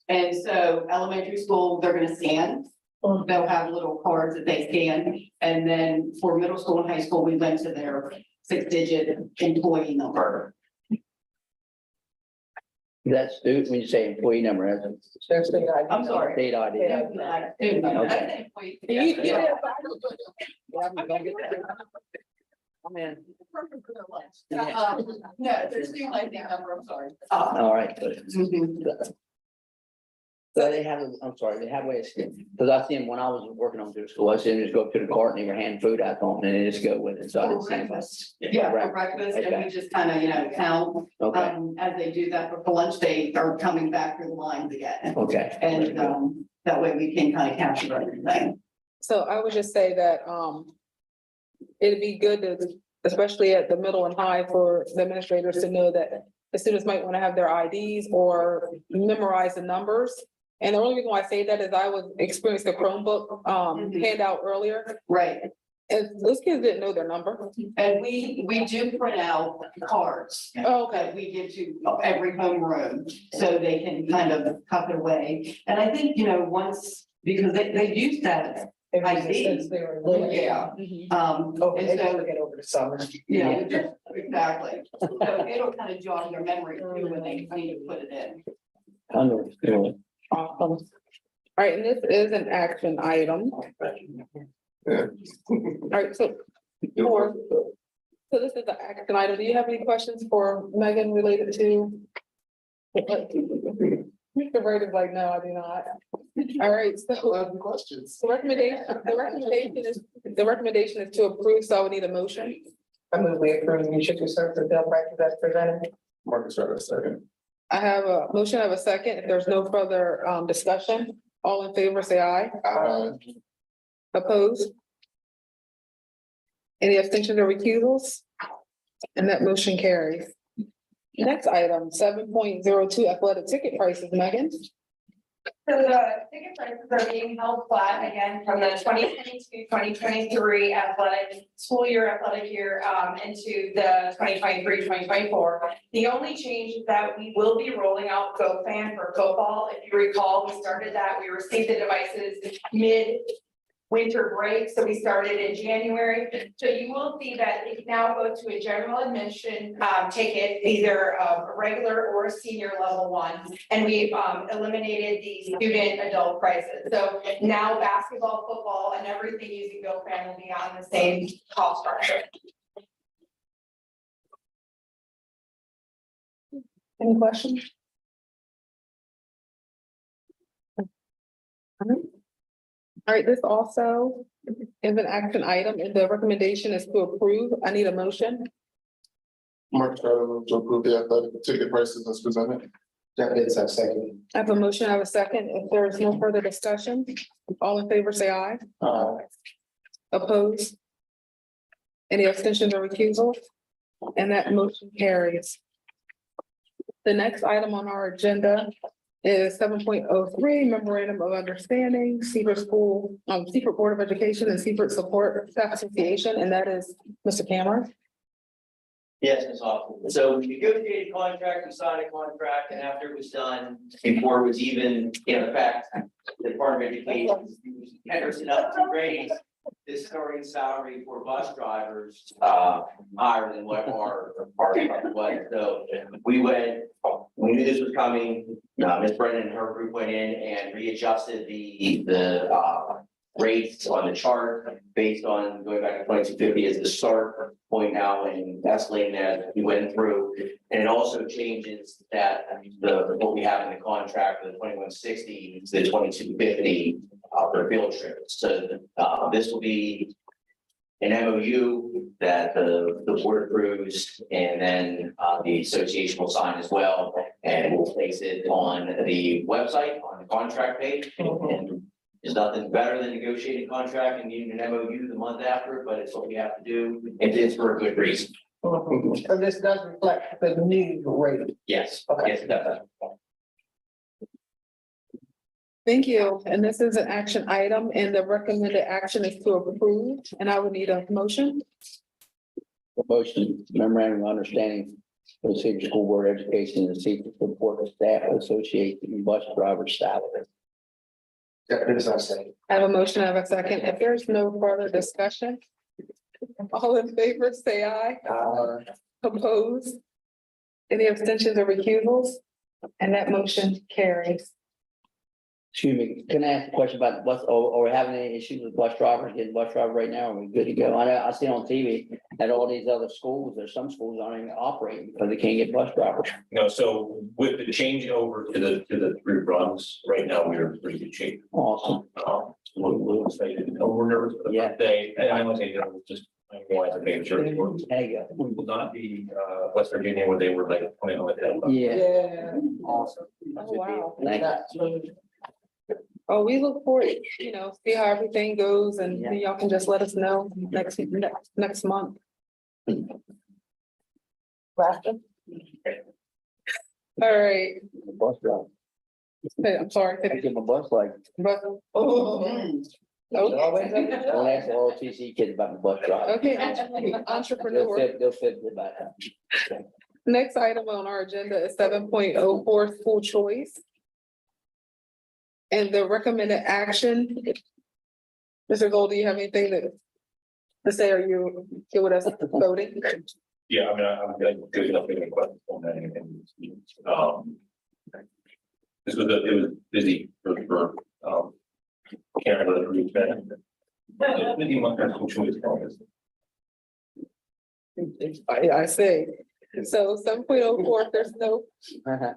Speaker 1: And so elementary school, they're gonna scan. They'll have little cards that they scan. And then for middle school and high school, we went to their 6-digit employee number.
Speaker 2: That's student, when you say employee number, that's
Speaker 1: I'm sorry.
Speaker 2: state ID.
Speaker 4: Yeah.
Speaker 2: I'm in.
Speaker 1: No, there's no ID number, I'm sorry.
Speaker 2: All right, good. So they have, I'm sorry, they have ways, because I seen when I was working on through school, I seen them just go up to the cart and they were handing food out to them and they just go with it, so I didn't see anybody.
Speaker 1: Yeah, for breakfast, and we just kind of, count,
Speaker 2: Okay,
Speaker 1: as they do that, but for lunch, they are coming back through the lines again.
Speaker 2: okay.
Speaker 1: And, that way we can kind of capture everything.
Speaker 4: So I would just say that, it'd be good to, especially at the middle and high, for the administrators to know that the students might want to have their IDs or memorize the numbers. And the only reason why I say that is I was experienced the Chromebook, handout earlier,
Speaker 1: Right,
Speaker 4: and those kids didn't know their number.
Speaker 1: and we do print out cards
Speaker 4: Okay.
Speaker 1: that we give to every homeroom, so they can kind of tuck it away. And I think, once, because they use that,
Speaker 5: Since they were little.
Speaker 1: yeah,
Speaker 5: Oh,
Speaker 1: and
Speaker 5: they
Speaker 1: so,
Speaker 5: forget over the summer.
Speaker 1: exactly. So it'll kind of jog their memory too when they need to put it in.
Speaker 2: I know it's good.
Speaker 4: Awesome. All right, and this is an action item. All right, so this is an action item. Do you have any questions for Megan related to? Mr. Bird is like, no, I do not. All right, so
Speaker 6: Questions?
Speaker 4: the recommendation is to approve, so I would need a motion.
Speaker 5: I move we approve the nutrition services bill prices as presented.
Speaker 6: Marcus, right, a second.
Speaker 4: I have a motion, I have a second. If there's no further discussion, all in favor, say aye. Opposed? Any abstentions or recusals? And that motion carries. Next item, 7.02 athletic ticket prices, Megan.
Speaker 9: So the ticket prices are being held flat again from the 2022-2023 school year athletic year, into the 2023-2024. The only change is that we will be rolling out GoFan for football. If you recall, we started that, we received the devices mid-winter break, so we started in January. So you will see that it now goes to a general admission ticket, either a regular or a senior level one. And we've eliminated the student adult prices. So now basketball, football, and everything using GoFan will be on the same cost structure.
Speaker 4: Any questions? All right, this also is an action item, and the recommendation is to approve. I need a motion.
Speaker 6: Marcus, right, move to approve the athletic ticket prices as presented.
Speaker 3: Jeff Benson, second.
Speaker 4: I have a motion, I have a second. If there is no further discussion, all in favor, say aye. Opposed? Any abstentions or recusals? And that motion carries. The next item on our agenda is 7.03 memorandum of understanding, Seaford Board of Education and Seaford Support Staff Association, and that is Mr. Cameron.
Speaker 11: Yes, Ms. Hoffman. So we negotiated a contract, we signed a contract, and after it was done, before it was even, the fact, the Department of Education was generous enough to raise the starting salary for bus drivers, higher than what our was. So we knew this was coming, Ms. Brennan and her group went in and readjusted the rates on the chart based on going back to 2250 as the start point now and escalating as we went through. And it also changes that what we have in the contract for the 2160 to the 2250 for field trips. So this will be an MOU that the board approves, and then the association will sign as well. And we'll place it on the website, on the contract page. And there's nothing better than negotiating contract and getting an MOU the month after, but it's what we have to do. It is for a good reason.
Speaker 5: So this does reflect the new rate.
Speaker 11: Yes,
Speaker 5: Okay.
Speaker 11: yes, it does.
Speaker 4: Thank you. And this is an action item and the recommended action is to approve, and I would need a motion.
Speaker 2: The motion memorandum of understanding for the Cedar School Board of Education and the Cedar Support Staff Association and bus driver salary.
Speaker 3: That is our second.
Speaker 4: I have a motion, I have a second. If there's no further discussion, all in favor, say aye. Opposed? Any abstentions or recusals? And that motion carries.
Speaker 2: Excuse me, can I ask a question about the bus, or are we having any issues with bus drivers, getting bus driver right now? Are we good to go? I know, I see on TV at all these other schools, there's some schools aren't even operating because they can't get bus drivers.
Speaker 8: No, so with the change over to the three runs, right now, we're in pretty good shape.
Speaker 2: Awesome.
Speaker 8: We're excited, we're nervous for the
Speaker 2: Yeah.
Speaker 8: first day, and I want to say, that was just, I wanted to make sure.
Speaker 2: There you go.
Speaker 8: We will not be, West Virginia where they were like, playing with that.
Speaker 2: Yeah.
Speaker 5: Yeah.
Speaker 2: Awesome.
Speaker 4: Oh, wow.
Speaker 2: Thank you.
Speaker 4: Oh, we look forward, see how everything goes and then y'all can just let us know next month.
Speaker 5: Question?
Speaker 4: All right.
Speaker 2: Bus driver.
Speaker 4: Hey, I'm sorry.
Speaker 2: I give them a bus like,
Speaker 4: But-
Speaker 5: Oh.
Speaker 4: Okay.
Speaker 2: don't ask the all TC kids about the bus driver.
Speaker 4: Okay,
Speaker 2: They'll
Speaker 4: entrepreneur.
Speaker 2: fit about that.
Speaker 4: Next item on our agenda is 7.04 school choice. And the recommended action. Mr. Gold, do you have anything to say? Are you good with us voting?
Speaker 8: Yeah, I mean, I'm good enough to questions on that. This was, it was busy for Canada, the reach back. Busy month, that's what choice is.
Speaker 4: I say, so 7.04,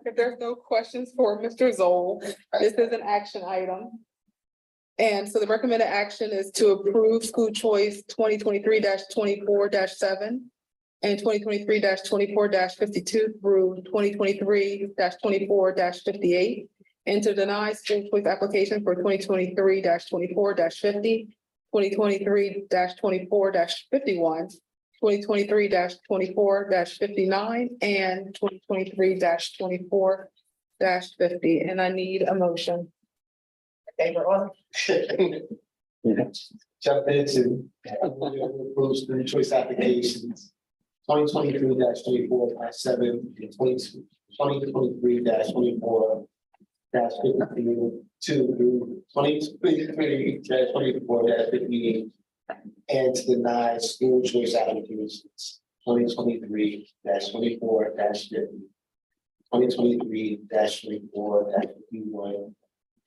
Speaker 4: if there's no questions for Mr. Zoll, this is an action item. And so the recommended action is to approve school choice 2023-24-7 and 2023-24-52 through 2023-24-58. And to deny school choice application for 2023-24-50, 2023-24-51, 2023-24-59, and 2023-24-50. And I need a motion.
Speaker 3: Jump into approve student choice applications. 2023-24/7 and 2023-24-52 through 2023-24-58. And to deny school choice applications, 2023-24-50. 2023-24-51.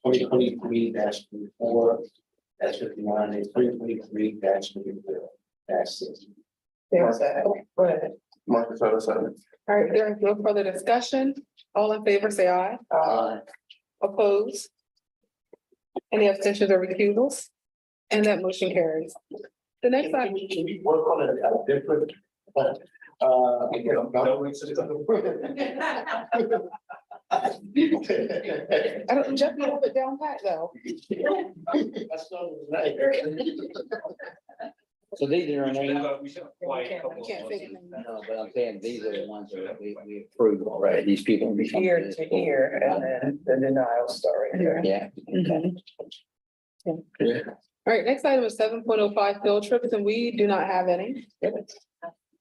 Speaker 3: 2023-24-59 and 2023-24-60.
Speaker 5: There's that. Go ahead.
Speaker 6: Marcus, other side.
Speaker 4: All right, there is no further discussion. All in favor, say aye. Opposed? Any abstentions or recusals? And that motion carries. The next
Speaker 3: Can
Speaker 4: item,
Speaker 3: we work on a different?
Speaker 4: I don't, Jeff, you have it down pat though.
Speaker 3: That's not right.
Speaker 2: So these are our names.
Speaker 8: We should have quite a couple
Speaker 4: You can't
Speaker 8: of
Speaker 4: say
Speaker 8: months.
Speaker 4: it.
Speaker 2: No, but I'm saying these are the ones that we approved already. These people. will be coming
Speaker 5: Here
Speaker 2: this
Speaker 5: to
Speaker 2: school.
Speaker 5: here, and then the denial story here.
Speaker 2: Yeah.
Speaker 4: Mhm. All right, next item is 7.05 field trips, and we do not have any.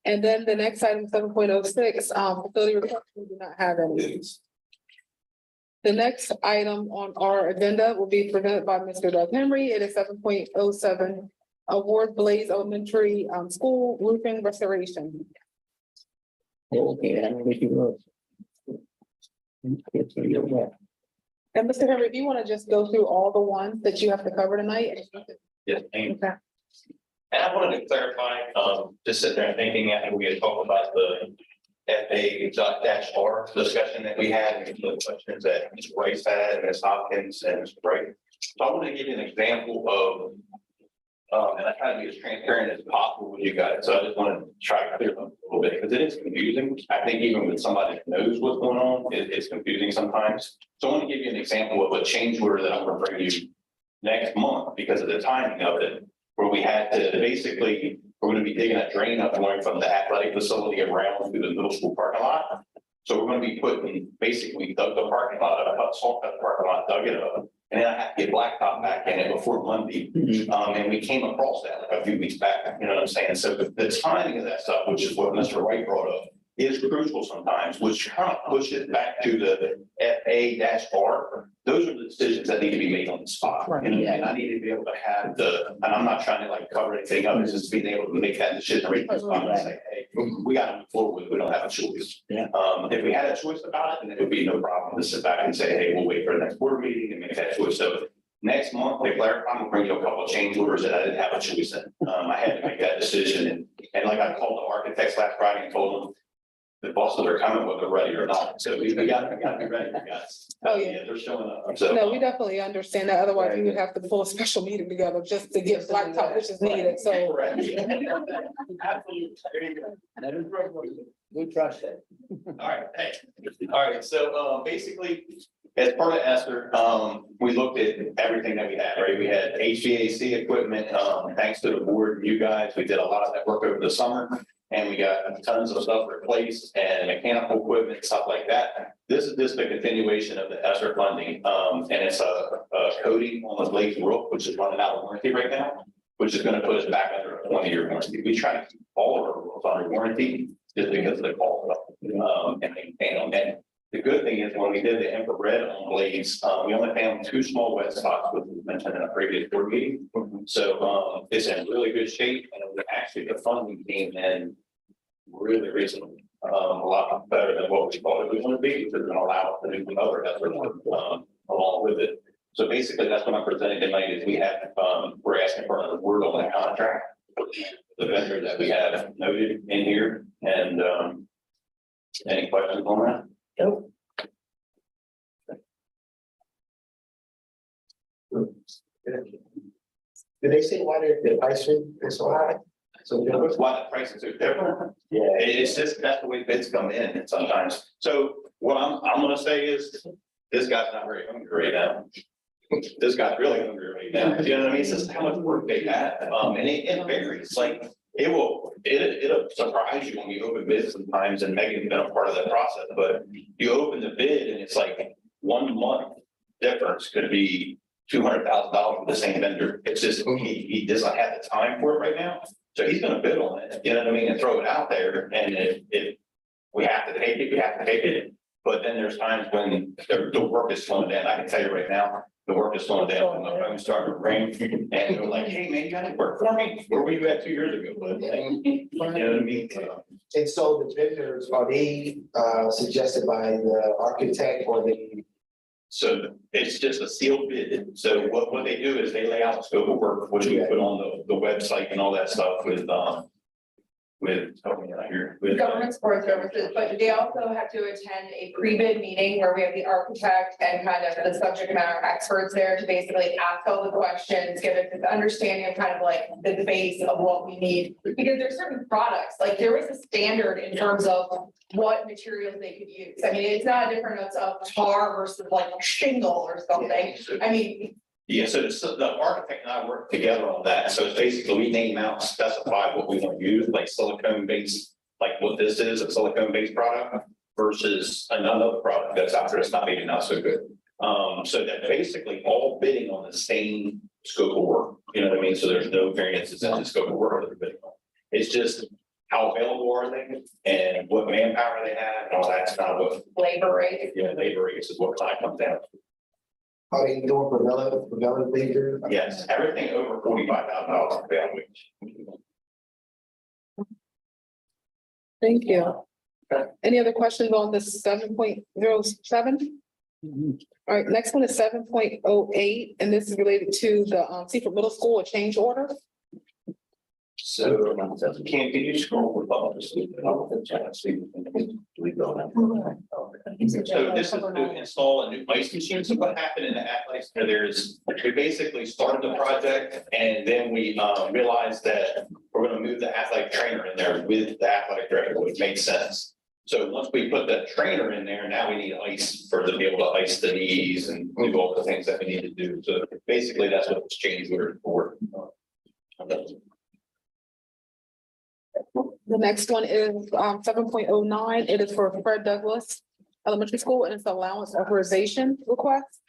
Speaker 4: And then the next item, 7.06, facility request, we do not have any. The next item on our agenda will be presented by Mr. Doug Henry. It is 7.07, award Blaze Elementary School roofing restoration.
Speaker 2: Okay, I don't know if you will.
Speaker 4: And Mr. Henry, if you want to just go through all the ones that you have to cover tonight.
Speaker 8: Yes, and
Speaker 4: Okay.
Speaker 8: I wanted to clarify, just sitting there thinking after we had talked about the FA.-R discussion that we had, and the questions that Mr. Rice had, Ms. Hopkins, and Mr. Bright. So I want to give you an example of, and I try to be as transparent as possible with you guys, so I just want to try to clear it up a little bit, because it is confusing. I think even with somebody who knows what's going on, it's confusing sometimes. So I want to give you an example of a change order that I'm going to bring you next month, because of the timing of it, where we had to basically, we're going to be digging a drain up going from the athletic facility around to the middle school parking lot. So we're going to be putting, basically dug the parking lot, cut salt, cut the parking lot, dug it up. And then I had to get blacktop back in it before Monday. And we came across that like a few weeks back, you know what I'm saying? So the timing of that stuff, which is what Mr. White brought up, is crucial sometimes, which kind of pushes back to the FA-R. Those are the decisions that need to be made on the spot.
Speaker 4: Right.
Speaker 8: And I need to be able to have and I'm not trying to like cover anything up, it's just being able to make that decision right on the spot and say, hey, we got to move forward, we don't have a choice.
Speaker 2: Yeah.
Speaker 8: If we had a choice about it, then it would be no problem to sit back and say, hey, we'll wait for the next board meeting and make that choice. So next month, I'm gonna bring you a couple of change orders that I didn't have a choice in. I had to make that decision, and like I called the architects last Friday and told them the bosses are coming, whether they're ready or not. So we got to be ready, guys.
Speaker 4: Oh, yeah.
Speaker 8: They're showing up. So
Speaker 4: No, we definitely understand that. Otherwise, we would have to pull a special meeting together just to get blacktop, which is needed. So
Speaker 8: Correct. Absolutely. There you go.
Speaker 2: We trust it.
Speaker 8: All right, hey, all right, so basically, as part of Esther, we looked at everything that we had, right? We had HVAC equipment, thanks to the board, you guys, we did a lot of that work over the summer. And we got tons of stuff replaced and mechanical equipment, stuff like that. This is just a continuation of the ESSER funding. And it's a coating on the blade roof, which is running out of warranty right now, which is going to put us back under a 20-year warranty. We try to keep all of our roofs under warranty just because of the cost and maintain them. And the good thing is when we did the infrared on blades, we only found 2 small wet spots, which was mentioned in a previous board meeting. So it's in really good shape, and actually the funding came in really reasonable, a lot better than what we thought it was going to be, because it's going to allow us to do other efforts along with it. So basically, that's what I'm presenting tonight is we have, we're asking for another word on that contract. The vendor that we have noted in here, and any questions on that?
Speaker 3: Nope. Did they say why the pricing is so high? So
Speaker 8: That's why the prices are different. Yeah, it's just, that's the way bids come in sometimes. So what I'm gonna say is, this guy's not very hungry right now. This guy's really hungry right now. You know what I mean? It's just how much work they have. And it varies, like, it'll surprise you when you open bids sometimes, and Megan's been a part of that process, but you open the bid and it's like 1 month difference could be $200,000 with the same vendor. It's just, he doesn't have the time for it right now. So he's gonna bid on it, you know what I mean, and throw it out there, and if we have to take it, we have to take it. But then there's times when the work is slowing down. I can tell you right now, the work is slowing down, and the phone's starting to ring, and they're like, hey, man, you got any work for me? Where were you at 2 years ago? But, you know what I mean?
Speaker 3: And so the vendors, are they suggested by the architect or the?
Speaker 8: So it's just a sealed bid. So what they do is they lay out the scope of work, which we put on the website and all that stuff with, help me out here. with,
Speaker 9: Government support services, but they also have to attend a pre-bid meeting where we have the architect and kind of the subject matter experts there to basically ask all the questions, give us this understanding of kind of like the base of what we need. Because there's certain products, like there was a standard in terms of what materials they could use. I mean, it's not a difference of tar versus like shingle or something. I mean,
Speaker 8: Yeah, so the architect and I work together on that. So it's basically we name out, specify what we want to use, like silicone based, like what this is, a silicone based product versus another product that's out there that's not maybe not so good. So that basically all bidding on the same scope of work, you know what I mean? So there's no variances in the scope of work that they're bidding on. It's just how available are they and what manpower they have and all that's kind of what,
Speaker 9: labor rate.
Speaker 8: yeah, labor rates is what kind of comes down to.
Speaker 3: Are they doing prevailing wages?
Speaker 8: Yes, everything over $45,000 prevailing wage.
Speaker 4: thank you. Any other questions on this 7.07? All right, next one is 7.08, and this is related to the Seaford Middle School, a change order.
Speaker 8: So, can you scroll with all this? So this is to install a new ice machine. So what happened in the athletics, we basically started the project and then we realized that we're gonna move the athletic trainer in there with the athletic director, which makes sense. So once we put the trainer in there, now we need ice to be able to ice the knees and do all the things that we need to do. So basically, that's what this change order for.
Speaker 4: The next one is 7.09. It is for Fred Douglass Elementary School, and it's allowance authorization request.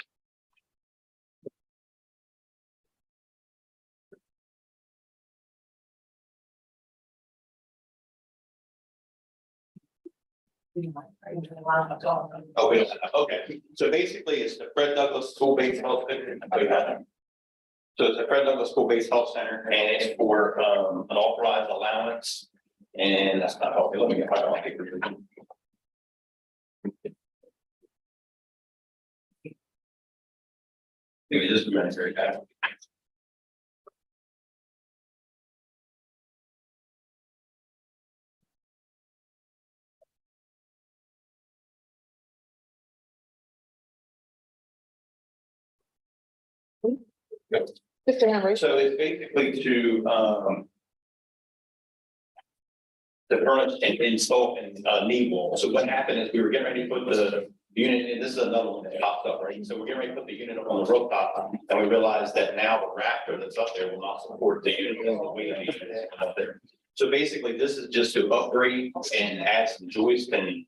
Speaker 8: Oh, wait, okay, so basically, it's the Fred Douglass School-Based Health Center. So it's the Fred Douglass School-Based Health Center, and it's for an authorized allowance. And that's not helping. Let me get my paper. Give me just a minute, very fast.
Speaker 4: Mr. Henry.
Speaker 8: So it's basically to furnish and install and knee wall. So what happened is we were getting ready to put the unit, and this is another one that popped up, right? So we're getting ready to put the unit up on the rooftop, and we realized that now the rafter that's up there will not support the unit, and the weight of the unit is up there. So basically, this is just to upgrade and add some joist and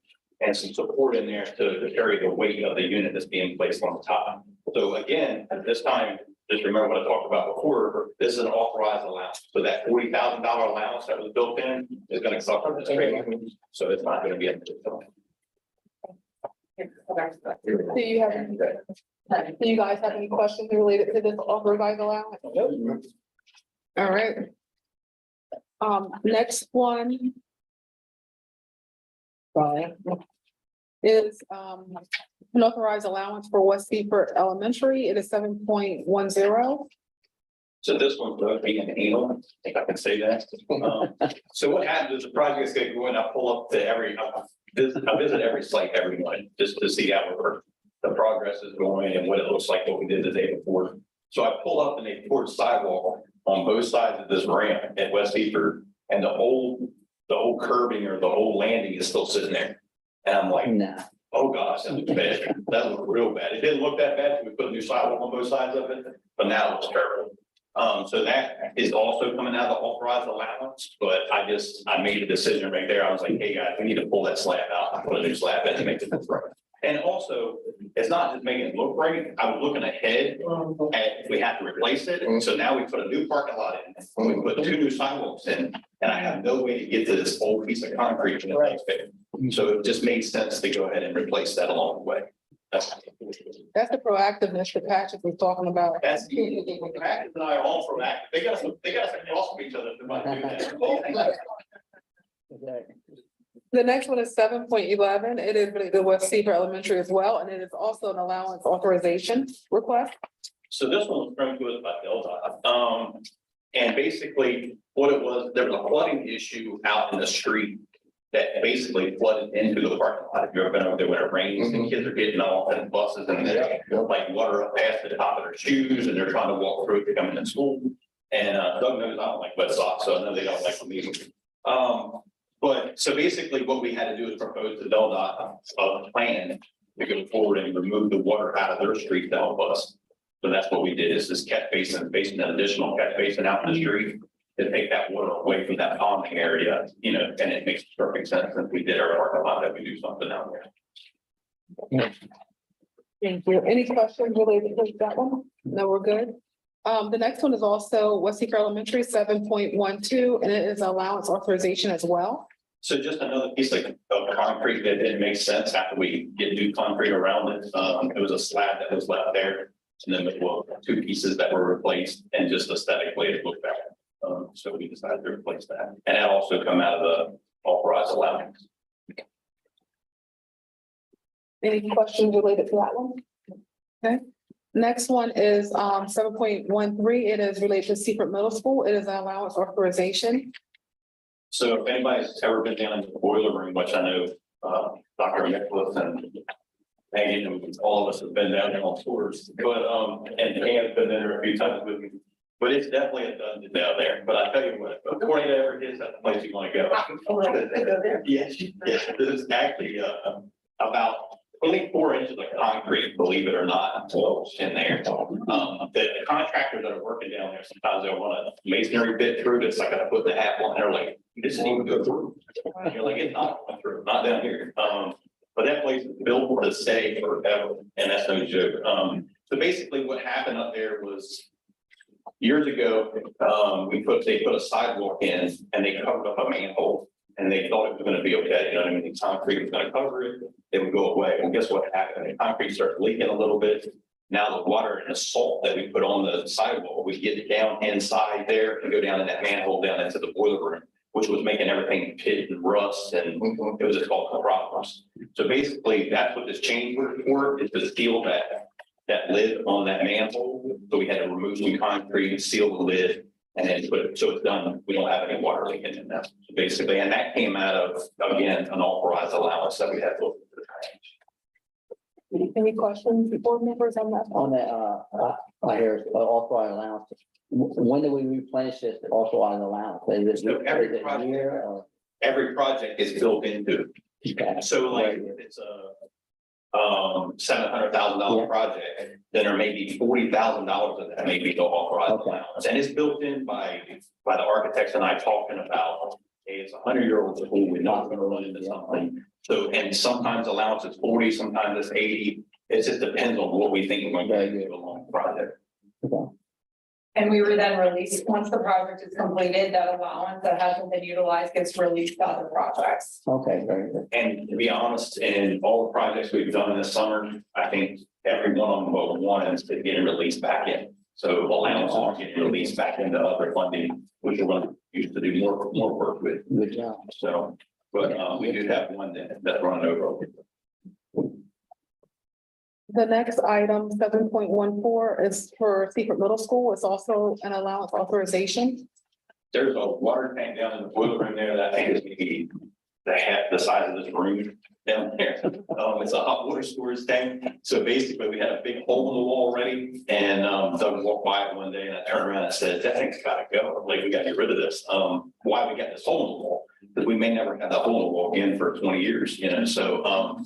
Speaker 8: some support in there to carry the weight of the unit that's being placed on the top. So again, at this time, just remember what I talked about before, this is an authorized allowance. So that $40,000 allowance that was built in is gonna cover this training. So it's not gonna be.
Speaker 4: Do you have any, do you guys have any questions related to this authorized allowance? All right. Next one. Is an authorized allowance for West Seaford Elementary. It is 7.10.
Speaker 8: So this one's going to be an anal, if I can say that. So what happens is the project's going to go in, I pull up to I visit every site every month just to see how the progress is going and what it looks like, what we did the day before. So I pull up and they poured sidewalk on both sides of this ramp at West Seaford, and the whole curbing or the whole landing is still sitting there. And I'm like,
Speaker 2: Nah.
Speaker 8: oh gosh, that looks bad. That looked real bad. It didn't look that bad. We put a new sidewalk on both sides of it, but now it looks terrible. So that is also coming out of the authorized allowance, but I made a decision right there. I was like, hey guys, we need to pull that slab out and put a new slab in to make it look right. And also, it's not just making it look right. I was looking ahead at if we have to replace it. And so now we put a new parking lot in, and we put 2 new sidewalks in, and I have no way to get to this old piece of concrete in the next bit. So it just made sense to go ahead and replace that along the way. That's
Speaker 4: That's the proactiveness that Patrick was talking about.
Speaker 8: Patrick and I are all proactive. They got some cross from each other to do that.
Speaker 4: The next one is 7.11. It is related to West Seaford Elementary as well, and it is also an allowance authorization request.
Speaker 8: So this one was brought to us by Delta. And basically what it was, there was a flooding issue out in the street that basically flooded into the parking lot. If you've ever been over there when it rains and kids are getting off in buses and they're like water up past the top of their shoes and they're trying to walk through to come into school. And Doug knows I don't like wet socks, so I know they don't like me. But so basically what we had to do is propose to DelDOT a plan to go forward and remove the water out of their street to help us. So that's what we did, is this catch basin, an additional catch basin out in the street to take that water away from that ponding area, and it makes perfect sense that we did our parking lot, that we do something out there.
Speaker 4: Thank you. Any questions related to that one? No, we're good. The next one is also West Seaford Elementary, 7.12, and it is allowance authorization as well.
Speaker 8: So just another piece of concrete that didn't make sense after we get new concrete around it. It was a slab that was left there. And then, 2 pieces that were replaced, and just aesthetically it looked better. So we decided to replace that. And that also come out of the authorized allowance.
Speaker 4: Any questions related to that one? Okay, next one is 7.13. It is related to Secret Middle School. It is an allowance authorization.
Speaker 8: So if anybody's ever been down in the boiler room, which I know, Dr. Nicholas and Megan and all of us have been down there on tours, but, and Pam's been there a few times with me. But it's definitely a dungeon down there, but I tell you what, if a tornado ever hits, that's the place you want to go. Yes, yes, this is actually, about 24 inches of concrete, believe it or not, in there. The contractors that are working down there, sometimes they'll run a masonry bit through, it's like a foot and a half long, they're like, this isn't even go through. And you're like, it's not going through, not down here. But that place is built to stay forever, and that's no joke. So basically what happened up there was years ago, they put a sidewalk in and they covered up a manhole. And they thought it was gonna be okay, you know what I mean? The concrete was gonna cover it, it would go away. And guess what happened? The concrete started leaking a little bit. Now the water and the salt that we put on the sidewalk, we get it down inside there and go down in that manhole down into the boiler room, which was making everything pit and rust, and it was just causing problems. So basically, that's what this change was for, is to seal that lid on that manhole. So we had to remove some concrete, seal the lid, and then put it, so it's done. We don't have any water leaking in that, basically. And that came out of, again, an authorized allowance that we had.
Speaker 4: Any questions, board members on that?
Speaker 2: On that, I hear authorized allowance. When do we replenish this authorized allowance? Is
Speaker 8: So every
Speaker 2: it a
Speaker 8: project-
Speaker 2: year or?
Speaker 8: Every project is built into it.
Speaker 2: Okay.
Speaker 8: So like, if it's a $700,000 project, then there may be $40,000 of that may be the authorized
Speaker 2: Okay.
Speaker 8: allowance. And it's built in by the architects and I talking about, hey, it's 100-year-old school, we're not gonna run into something. So, and sometimes allowance is 40, sometimes it's 80. It just depends on what we think we're going to do along the project.
Speaker 2: Okay.
Speaker 9: And we were then released, once the project is completed, that allowance that hasn't been utilized gets released to other projects.
Speaker 2: Okay, very good.
Speaker 8: And to be honest, in all the projects we've done this summer, I think every one of them but one is getting released back in. So allowances are getting released back into other funding, which we're going to use to do more work with.
Speaker 2: Good job.
Speaker 8: So, but we do have one that's running over.
Speaker 4: The next item, 7.14, is for Secret Middle School. It's also an allowance authorization.
Speaker 8: There's a water tank down in the boiler room there that I think is maybe the size of this room down there. It's a hot water storage tank. So basically we had a big hole in the wall already, and Doug walked by it one day and I turned around and said, that thing's gotta go. Like, we gotta get rid of this. Why we got this hole in the wall? Because we may never have that hole in the wall again for 20 years, you know? So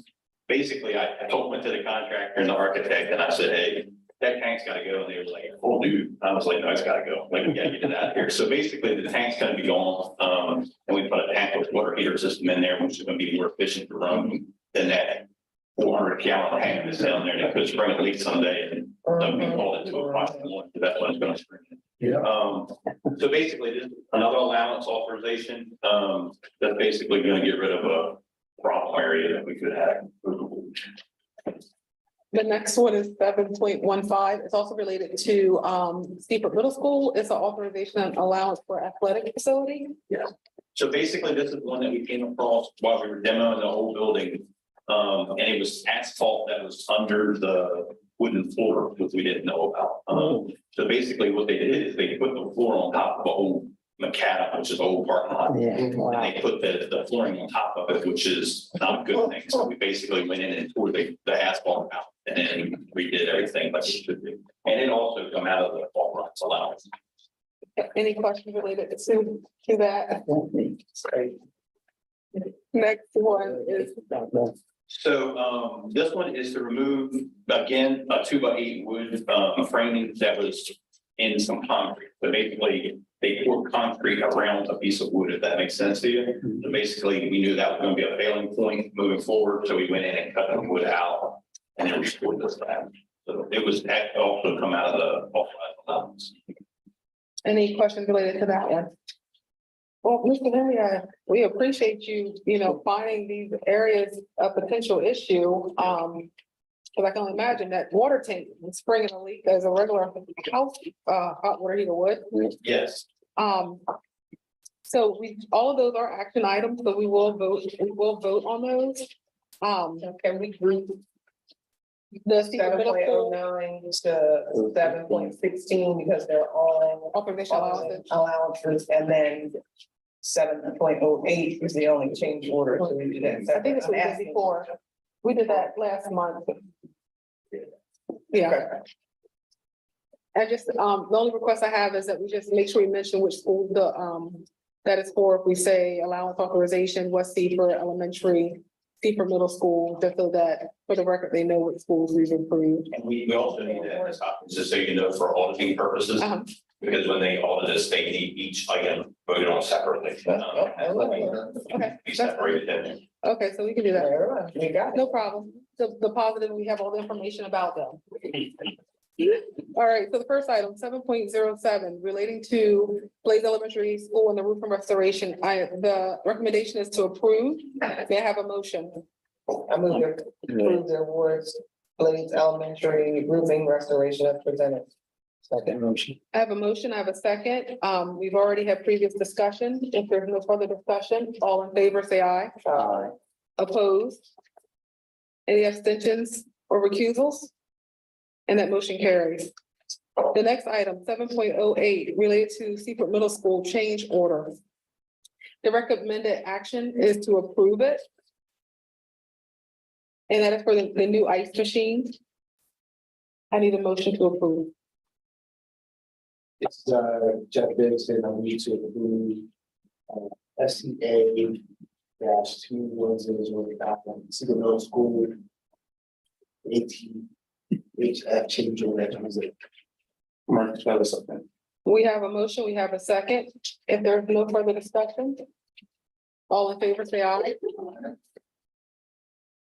Speaker 8: basically I went to the contractor and the architect and I said, hey, that tank's gotta go. And they were like, oh, dude. I was like, no, it's gotta go. Like, we gotta get it out of here. So basically the tank's gonna be gone. And we put a tank with water heater system in there, which is gonna be more efficient to run than that 400-gallon tank that's down there. That could spring a leak someday and then we call it 2 o'clock in the morning. That's when it's gonna spring. So basically this is another allowance authorization, that's basically gonna get rid of a problem area that we could have.
Speaker 4: The next one is 7.15. It's also related to Secret Middle School. It's an authorization and allowance for athletic facility.
Speaker 8: So basically, this is one that we came across while we were demoing the whole building. And it was asphalt that was under the wooden floor, which we didn't know about. So basically what they did is they put the floor on top of a old macadam, which is an old parking lot.
Speaker 2: Yeah,
Speaker 8: And
Speaker 2: wow.
Speaker 8: they put the flooring on top of it, which is not a good thing. So we basically went in and tore the asphalt out and then redid everything like it should be. And it also come out of the authorized allowance.
Speaker 4: Any questions related to that? Next one is
Speaker 8: So this one is to remove, again, a 2x8 wood framing that was in some concrete. So basically, they poured concrete around a piece of wood, if that makes sense to you. So basically, we knew that was going to be a failing point moving forward, so we went in and cut the wood out and then restored this back. So it was that also come out of the authorized allowance.
Speaker 4: any questions related to that one? Well, Mr. Henry, we appreciate you, finding these areas of potential issue. Cause I can only imagine that water tank springing a leak as a regular house, hot water heater would.
Speaker 8: Yes.
Speaker 4: So all of those are action items, so we will vote on those.
Speaker 5: Can we group
Speaker 4: the secret
Speaker 5: seven
Speaker 4: middle
Speaker 5: point oh
Speaker 4: school
Speaker 5: nine to 7.16 because they're all
Speaker 4: authorization allowances.
Speaker 5: allowances, and then 7.08 is the only change order, so we do that.
Speaker 4: I think it's what we did before. We did that last month. Yeah. I just, the only request I have is that we just make sure we mention which school that is for. If we say allowance authorization, West Seaford Elementary, Seaford Middle School, just so that for the record, they know what schools we've approved.
Speaker 8: And we also need that as options, just so you know, for auditing purposes,
Speaker 4: Uh-huh.
Speaker 8: because when they audit us, they need each item voted on separately.
Speaker 4: Okay.
Speaker 8: Be separated then.
Speaker 4: Okay, so we can do that.
Speaker 5: We got it.
Speaker 4: No problem. The positive, we have all the information about them. All right, so the first item, 7.07, relating to Blaze Elementary School and the roof and restoration. The recommendation is to approve. May I have a motion?
Speaker 5: I move to approve the awards, Blades Elementary roofing restoration as presented.
Speaker 2: Second motion.
Speaker 4: I have a motion, I have a second. We've already had previous discussion. If there's no further discussion, all in favor, say aye.
Speaker 5: Aye.
Speaker 4: Opposed? Any abstentions or recusals? And that motion carries. The next item, 7.08, related to Seaford Middle School change order. The recommended action is to approve it. And that is for the new ice machine. I need a motion to approve.
Speaker 3: It's Jeff Davidson, I need to approve SCA -21005, Cedar Middle School. 18 HF change order.
Speaker 6: Marcus, try this something.
Speaker 4: We have a motion, we have a second. If there's no further discussion, all in favor, say aye.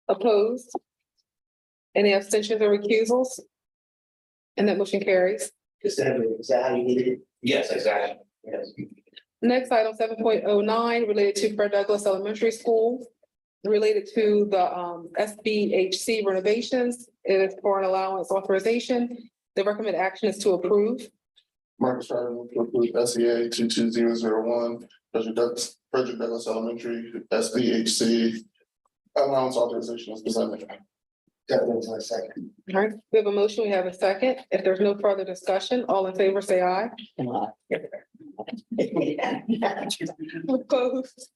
Speaker 4: Opposed? Any abstentions or recusals? And that motion carries.
Speaker 3: Is that how you need it?
Speaker 8: Yes, exactly.
Speaker 3: Yes.
Speaker 4: Next item, 7.09, related to Fred Douglass Elementary School. Related to the SBHC renovations. It is for an allowance authorization. The recommended action is to approve.
Speaker 6: Marcus, try to approve SEA 22001, Frederick Douglass Elementary, SDHC. Allowance authorization is presented.
Speaker 3: Definitely a second.
Speaker 4: All right, we have a motion, we have a second. If there's no further discussion, all in favor, say aye. Opposed?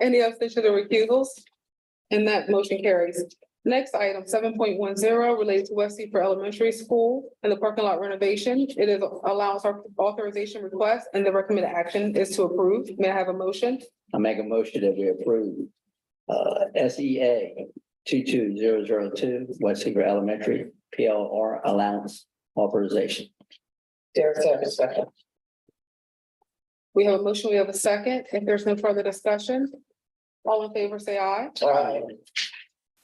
Speaker 4: Any abstentions or recusals? And that motion carries. Next item, 7.10, related to West Seaford Elementary School and the parking lot renovation. It is allowance authorization request, and the recommended action is to approve. May I have a motion?
Speaker 2: I make a motion that we approve SEA 22002, West Seaford Elementary, PLR allowance authorization.
Speaker 5: Derek Savage, second.
Speaker 4: We have a motion, we have a second. If there's no further discussion, all in favor, say aye.
Speaker 5: Aye.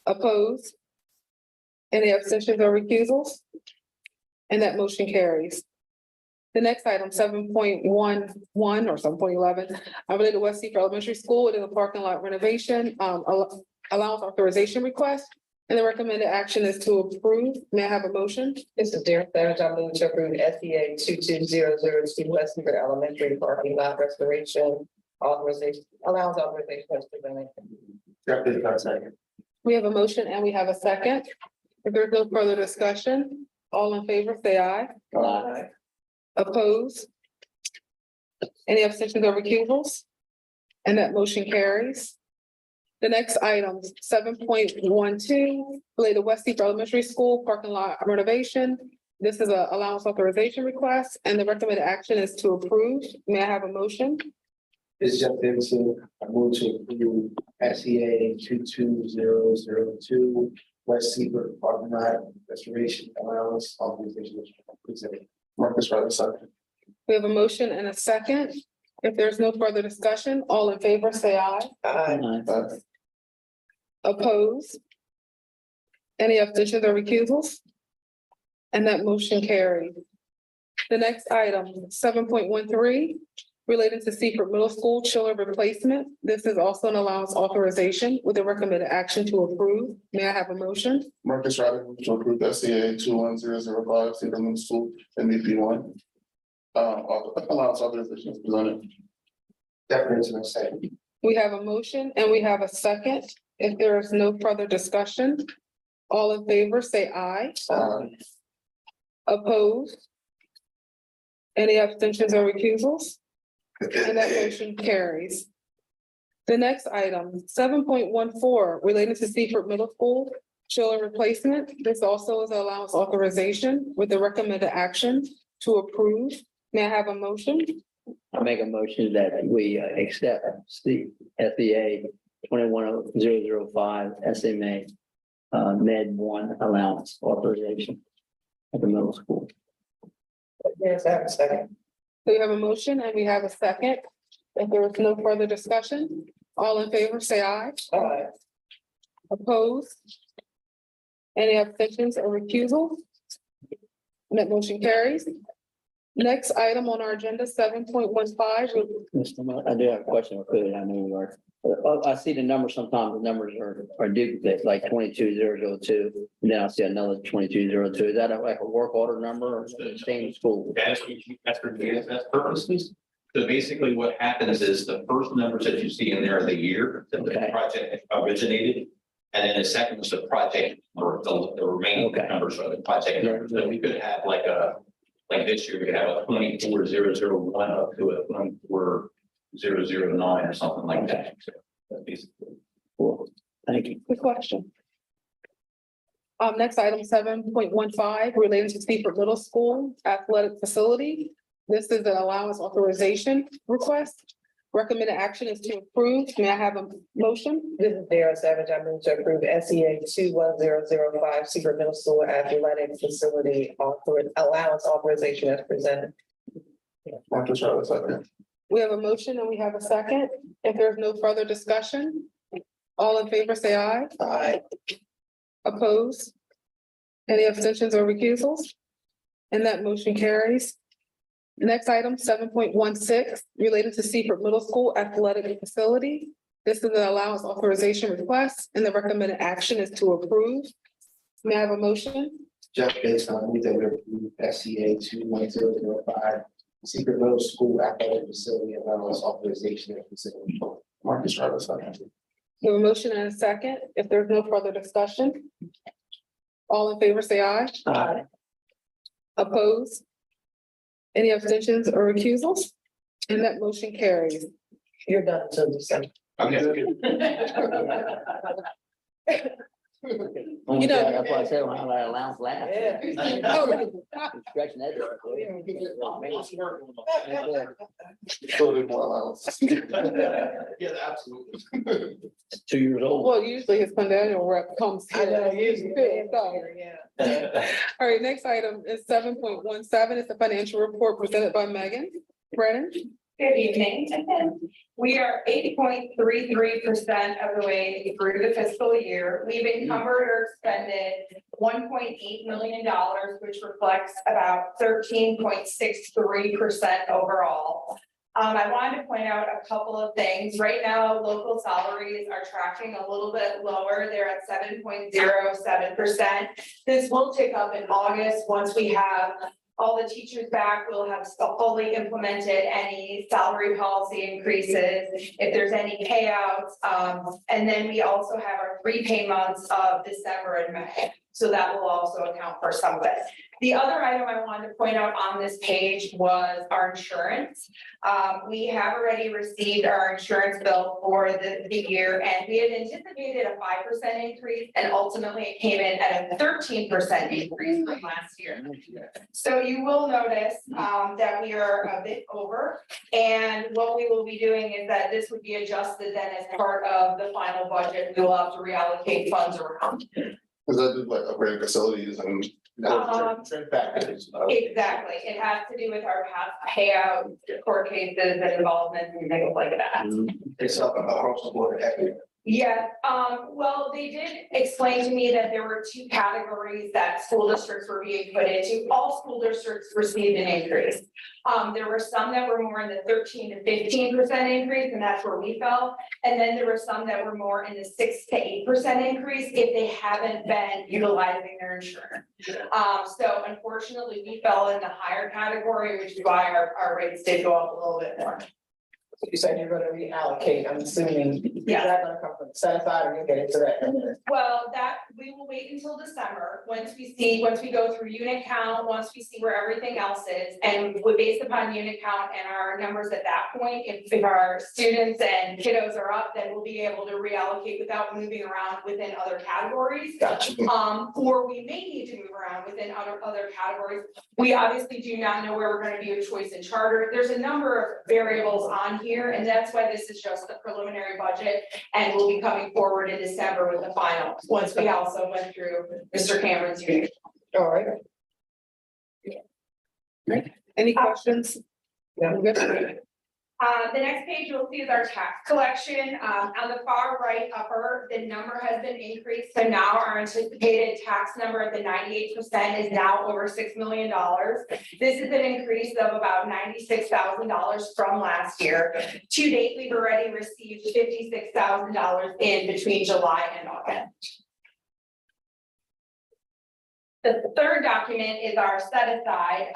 Speaker 4: Opposed? Any abstentions or recusals? And that motion carries. The next item, 7.11 or 7.11, related to West Seaford Elementary School, it is a parking lot renovation, allowance authorization request. And the recommended action is to approve. May I have a motion?
Speaker 5: This is Derek Savage, I move to approve SEA 22002 West Seaford Elementary parking lot restoration authorization, allowance authorization as presented.
Speaker 3: Jeff Davidson, second.
Speaker 4: We have a motion and we have a second. If there's no further discussion, all in favor, say aye.
Speaker 2: Aye.
Speaker 4: Opposed? Any abstentions or recusals? And that motion carries. The next item, 7.12, related to West Seaford Elementary School parking lot renovation. This is a allowance authorization request, and the recommended action is to approve. May I have a motion?
Speaker 3: This is Jeff Davidson, I move to approve SEA 22002, West Seaford parking lot restoration allowance authorization. Presented.
Speaker 6: Marcus, try this second.
Speaker 4: We have a motion and a second. If there's no further discussion, all in favor, say aye.
Speaker 5: Aye.
Speaker 4: Opposed? Any abstentions or recusals? And that motion carried. The next item, 7.13, related to Seaford Middle School chiller replacement. This is also an allowance authorization with a recommended action to approve. May I have a motion?
Speaker 6: Marcus, try to approve SEA 21005, Cedar Middle School, MVP 1. Allowance authorization is presented.
Speaker 3: Definitely a second.
Speaker 4: We have a motion and we have a second. If there is no further discussion, all in favor, say aye. Opposed? Any abstentions or recusals? And that motion carries. The next item, 7.14, relating to Seaford Middle School chiller replacement. This also is allowance authorization with the recommended action to approve. May I have a motion?
Speaker 2: I make a motion that we accept the FEA 210005 SMA Med 1 allowance authorization at the middle school.
Speaker 5: Yes, I have a second.
Speaker 4: So we have a motion and we have a second. If there is no further discussion, all in favor, say aye.
Speaker 5: Aye.
Speaker 4: Opposed? Any abstentions or recusals? And that motion carries. Next item on our agenda, 7.15.
Speaker 2: Mr. Mayor, I do have a question. I know you are. I see the numbers, sometimes the numbers are duplicate, like 22002, and then I see another 2202. Is that like a work order number or the same school?
Speaker 8: That's for DSS purposes. So basically what happens is the first numbers that you see in there are the year that the
Speaker 2: Okay.
Speaker 8: project originated. And then the second is the project or the remaining
Speaker 2: Okay.
Speaker 8: numbers are the project numbers. So we could have like this year, we could have a 24001 up to a 24009 or something like that. So that's basically.
Speaker 2: Cool. Thank you.
Speaker 4: Good question. Next item, 7.15, relating to Seaford Middle School athletic facility. This is an allowance authorization request. Recommended action is to approve. May I have a motion?
Speaker 5: This is Darren Savage. I move to approve SEA 21005 Secret Middle School athletic facility allowance authorization as presented.
Speaker 6: Dr. Charlotte, second.
Speaker 4: We have a motion and we have a second. If there's no further discussion, all in favor, say aye.
Speaker 3: Aye.
Speaker 4: Opposed? Any abstentions or recusals? And that motion carries. Next item, 7.16, related to Seaford Middle School athletic facility. This is an allowance authorization request and the recommended action is to approve. May I have a motion?
Speaker 3: Jeff Bates, I move that we approve SCA 21005 Secret Middle School athletic facility allowance authorization and facility.
Speaker 6: Marcus Charlotte, second.
Speaker 4: We have a motion and a second. If there's no further discussion, all in favor, say aye.
Speaker 2: Aye.
Speaker 4: Opposed? Any abstentions or recusals? And that motion carries.
Speaker 5: You're done until December.
Speaker 4: You know-
Speaker 2: That's why I said, well, that allowance last. Stretching that.
Speaker 6: Still need more allowance. Yeah, absolutely.
Speaker 2: It's 2 years old.
Speaker 4: Well, usually his Pandaniel rep comes
Speaker 5: I know,
Speaker 4: here.
Speaker 5: usually, yeah.
Speaker 4: All right, next item is 7.17. It's a financial report presented by Megan Brennan.
Speaker 9: Good evening. We are 8.33% of the way through the fiscal year. We've encumbered or expended $1.8 million, which reflects about 13.63% overall. I wanted to point out a couple of things. Right now, local salaries are tracking a little bit lower. They're at 7.07%. This will tick up in August once we have all the teachers back. We'll have fully implemented any salary policy increases, if there's any payouts. And then we also have our 3 pay months of December and May. So that will also account for some of it. The other item I wanted to point out on this page was our insurance. We have already received our insurance bill for the year, and we had anticipated a 5% increase, and ultimately it came in at a 13% increase from last year. So you will notice that we are a bit over, and what we will be doing is that this would be adjusted then as part of the final budget. We will have to reallocate funds around.
Speaker 6: Cause I did like upgrading facilities and.
Speaker 3: Trend factors.
Speaker 9: Exactly. It has to do with our past payout, court cases and involvement and things like that.
Speaker 3: It's up across the board.
Speaker 9: Yeah, well, they did explain to me that there were 2 categories that school districts were being put into. All school districts received an increase. There were some that were more in the 13 to 15% increase, and that's where we fell. And then there were some that were more in the 6 to 8% increase if they haven't been utilizing their insurance. So unfortunately, we fell in the higher category, which is why our rates did go up a little bit more.
Speaker 5: You said you're gonna reallocate, I'm assuming, is
Speaker 9: Yeah.
Speaker 5: that gonna come from the set aside or you'll get into that in a minute?
Speaker 9: Well, that, we will wait until December, once we go through unit count, once we see where everything else is. And we based upon unit count and our numbers at that point, if our students and kiddos are up, then we'll be able to reallocate without moving around within other categories.
Speaker 5: Gotcha.
Speaker 9: Or we may need to move around within other categories. We obviously do not know where we're gonna be with choice and charter. There's a number of variables on here, and that's why this is just the preliminary budget. And we'll be coming forward in December with the final, once we also went through Mr. Cameron's unit.
Speaker 5: All right.
Speaker 4: Any questions?
Speaker 5: Yeah.
Speaker 4: Good.
Speaker 9: The next page you'll see is our tax collection. On the far right upper, the number has been increased. So now our anticipated tax number at the 98% is now over $6 million. This is an increase of about $96,000 from last year. To date, we've already received $56,000 in between July and August. The third document is our set aside.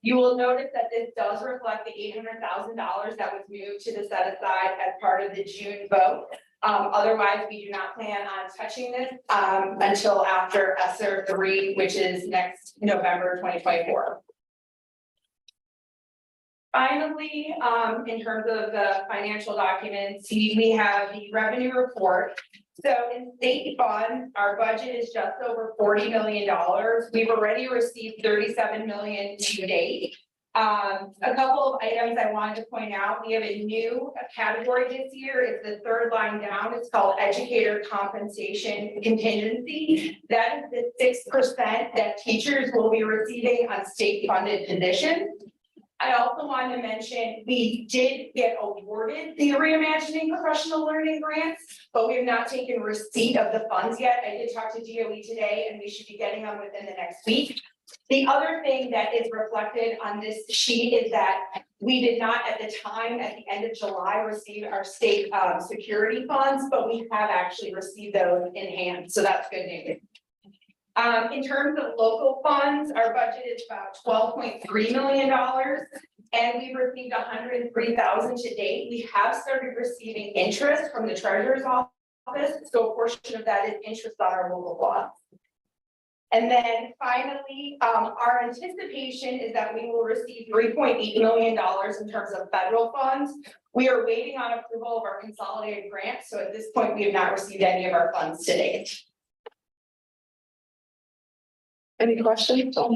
Speaker 9: You will notice that this does reflect the $800,000 that was moved to the set aside as part of the June vote. Otherwise, we do not plan on touching this until after ESSER 3, which is next November 2024. Finally, in terms of the financial documents, we have the revenue report. So in state funds, our budget is just over $40 million. We've already received $37 million to date. A couple of items I wanted to point out. We have a new category this year. It's the third line down. It's called educator compensation contingency. That is the 6% that teachers will be receiving on state funded positions. I also wanted to mention, we did get awarded the Reimagining Professional Learning grants, but we have not taken receipt of the funds yet. I did talk to DOE today and we should be getting them within the next week. The other thing that is reflected on this sheet is that we did not at the time, at the end of July, receive our state security funds, but we have actually received those in hand. So that's good news. In terms of local funds, our budget is about $12.3 million. And we've received $103,000 to date. We have started receiving interest from the treasurer's office. So a portion of that is interest on our local funds. And then finally, our anticipation is that we will receive $3.8 million in terms of federal funds. We are waiting on approval of our consolidated grant. So at this point, we have not received any of our funds to date.
Speaker 4: Any questions?
Speaker 2: Are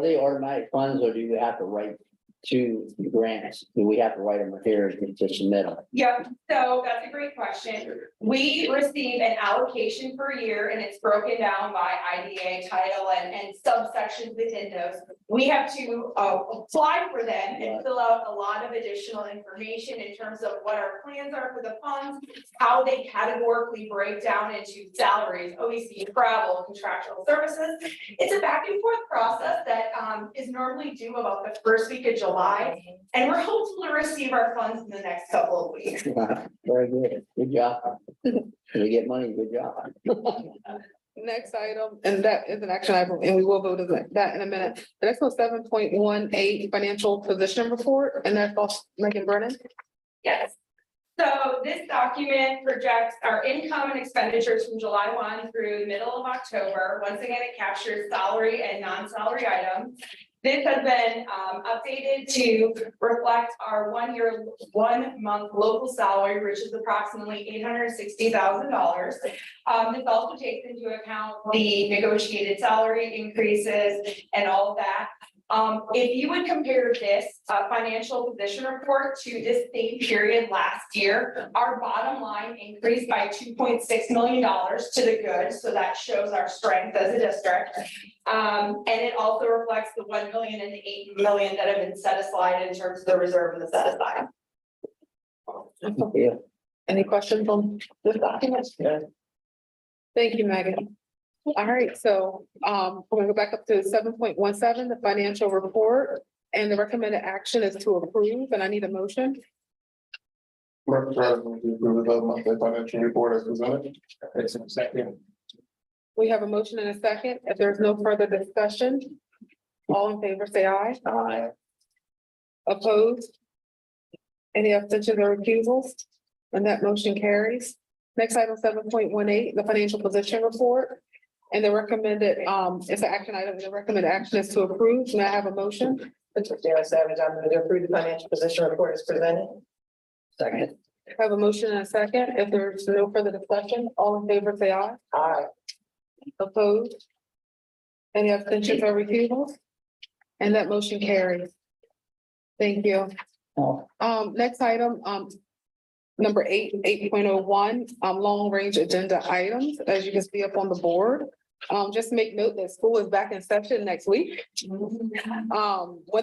Speaker 2: they automatic funds or do you have to write to the grants? Do we have to write them here to submit them?
Speaker 9: Yep, so that's a great question. We receive an allocation per year and it's broken down by IDA title and subsections within those. We have to apply for them and fill out a lot of additional information in terms of what our plans are for the funds, how they categorically break down into salaries, OEC, travel, contractual services. It's a back and forth process that is normally due about the first week of July, and we're hopeful to receive our funds in the next couple of weeks.
Speaker 2: Very good. Good job. We get money, good job.
Speaker 4: Next item, and that is an action item, and we will vote on that in a minute. The next one, 7.18 financial position report, and that's all Megan Brennan.
Speaker 9: Yes. So this document projects our income and expenditures from July 1 through the middle of October. Once again, it captures salary and non-salary items. This has been updated to reflect our 1 month local salary, which is approximately $860,000. This also takes into account the negotiated salary increases and all of that. If you would compare this financial position report to this same period last year, our bottom line increased by $2.6 million to the good. So that shows our strength as a district. And it also reflects the 1 million and the 8 million that have been set aside in terms of the reserve and the set aside.
Speaker 2: Yeah.
Speaker 4: Any questions on this document? Thank you, Megan. All right, so we're gonna go back up to 7.17, the financial report, and the recommended action is to approve, and I need a motion.
Speaker 6: Madam President, we approve the monthly financial report as presented.
Speaker 3: It's a second.
Speaker 4: We have a motion and a second. If there's no further discussion, all in favor, say aye.
Speaker 2: Aye.
Speaker 4: Opposed? Any abstentions or recusals? And that motion carries. Next item, 7.18, the financial position report. And the recommended, it's an action item, the recommended action is to approve. May I have a motion?
Speaker 5: Mr. Darren Savage, I'm going to approve the financial position report as presented.
Speaker 2: Second.
Speaker 4: I have a motion and a second. If there's no further discussion, all in favor, say aye.
Speaker 5: Aye.
Speaker 4: Opposed? Any abstentions or recusals? And that motion carries. Thank you.
Speaker 2: Oh,
Speaker 4: Next item, number 8.01, long range agenda items, as you can see up on the board. Just make note that school is back in session next week. One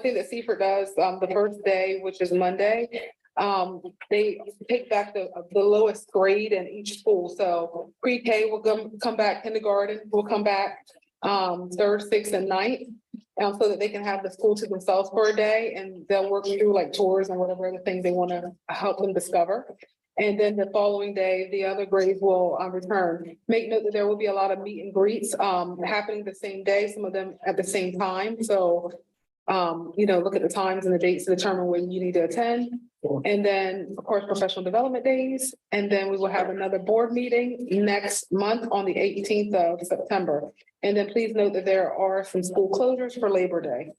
Speaker 4: thing that Seaford does, the first day, which is Monday, they take back the lowest grade in each school. So pre-K will come back, kindergarten will come back, third, sixth, and ninth. So that they can have the school to themselves for a day, and they'll work through like tours and whatever other things they want to help them discover. And then the following day, the other grades will return. Make note that there will be a lot of meet and greets happening the same day, some of them at the same time. So look at the times and the dates to determine when you need to attend. And then, of course, professional development days. And then we will have another board meeting next month on the 18th of September. And then please note that there are some school closures for Labor Day.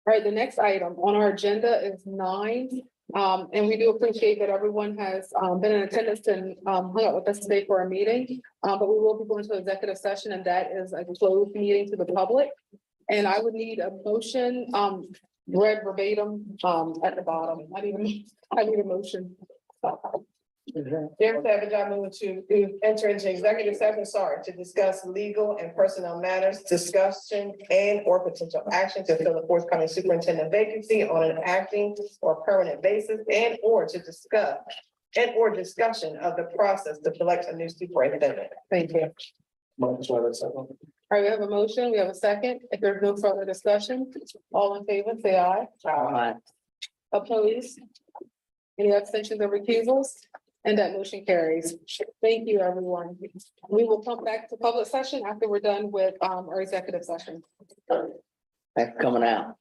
Speaker 4: All right, the next item on our agenda is 9. And we do appreciate that everyone has been in attendance and hung out with us today for our meeting. But we will be going to executive session, and that is a closed meeting to the public. And I would need a motion, read verbatim, at the bottom. I need a motion.
Speaker 5: Darren Savage, I move to enter into executive session, to discuss legal and personnel matters, discussion and or potential action to fill the forthcoming superintendent vacancy on an acting or permanent basis, and or to discuss and or discussion of the process to select a new superintendent.
Speaker 4: Thank you. All right, we have a motion, we have a second. If there's no further discussion, all in favor, say aye.
Speaker 2: aye.
Speaker 4: Opposed? Any abstentions or recusals? And that motion carries. Thank you, everyone. We will come back to public session after we're done with our executive session.
Speaker 2: Thanks for coming out.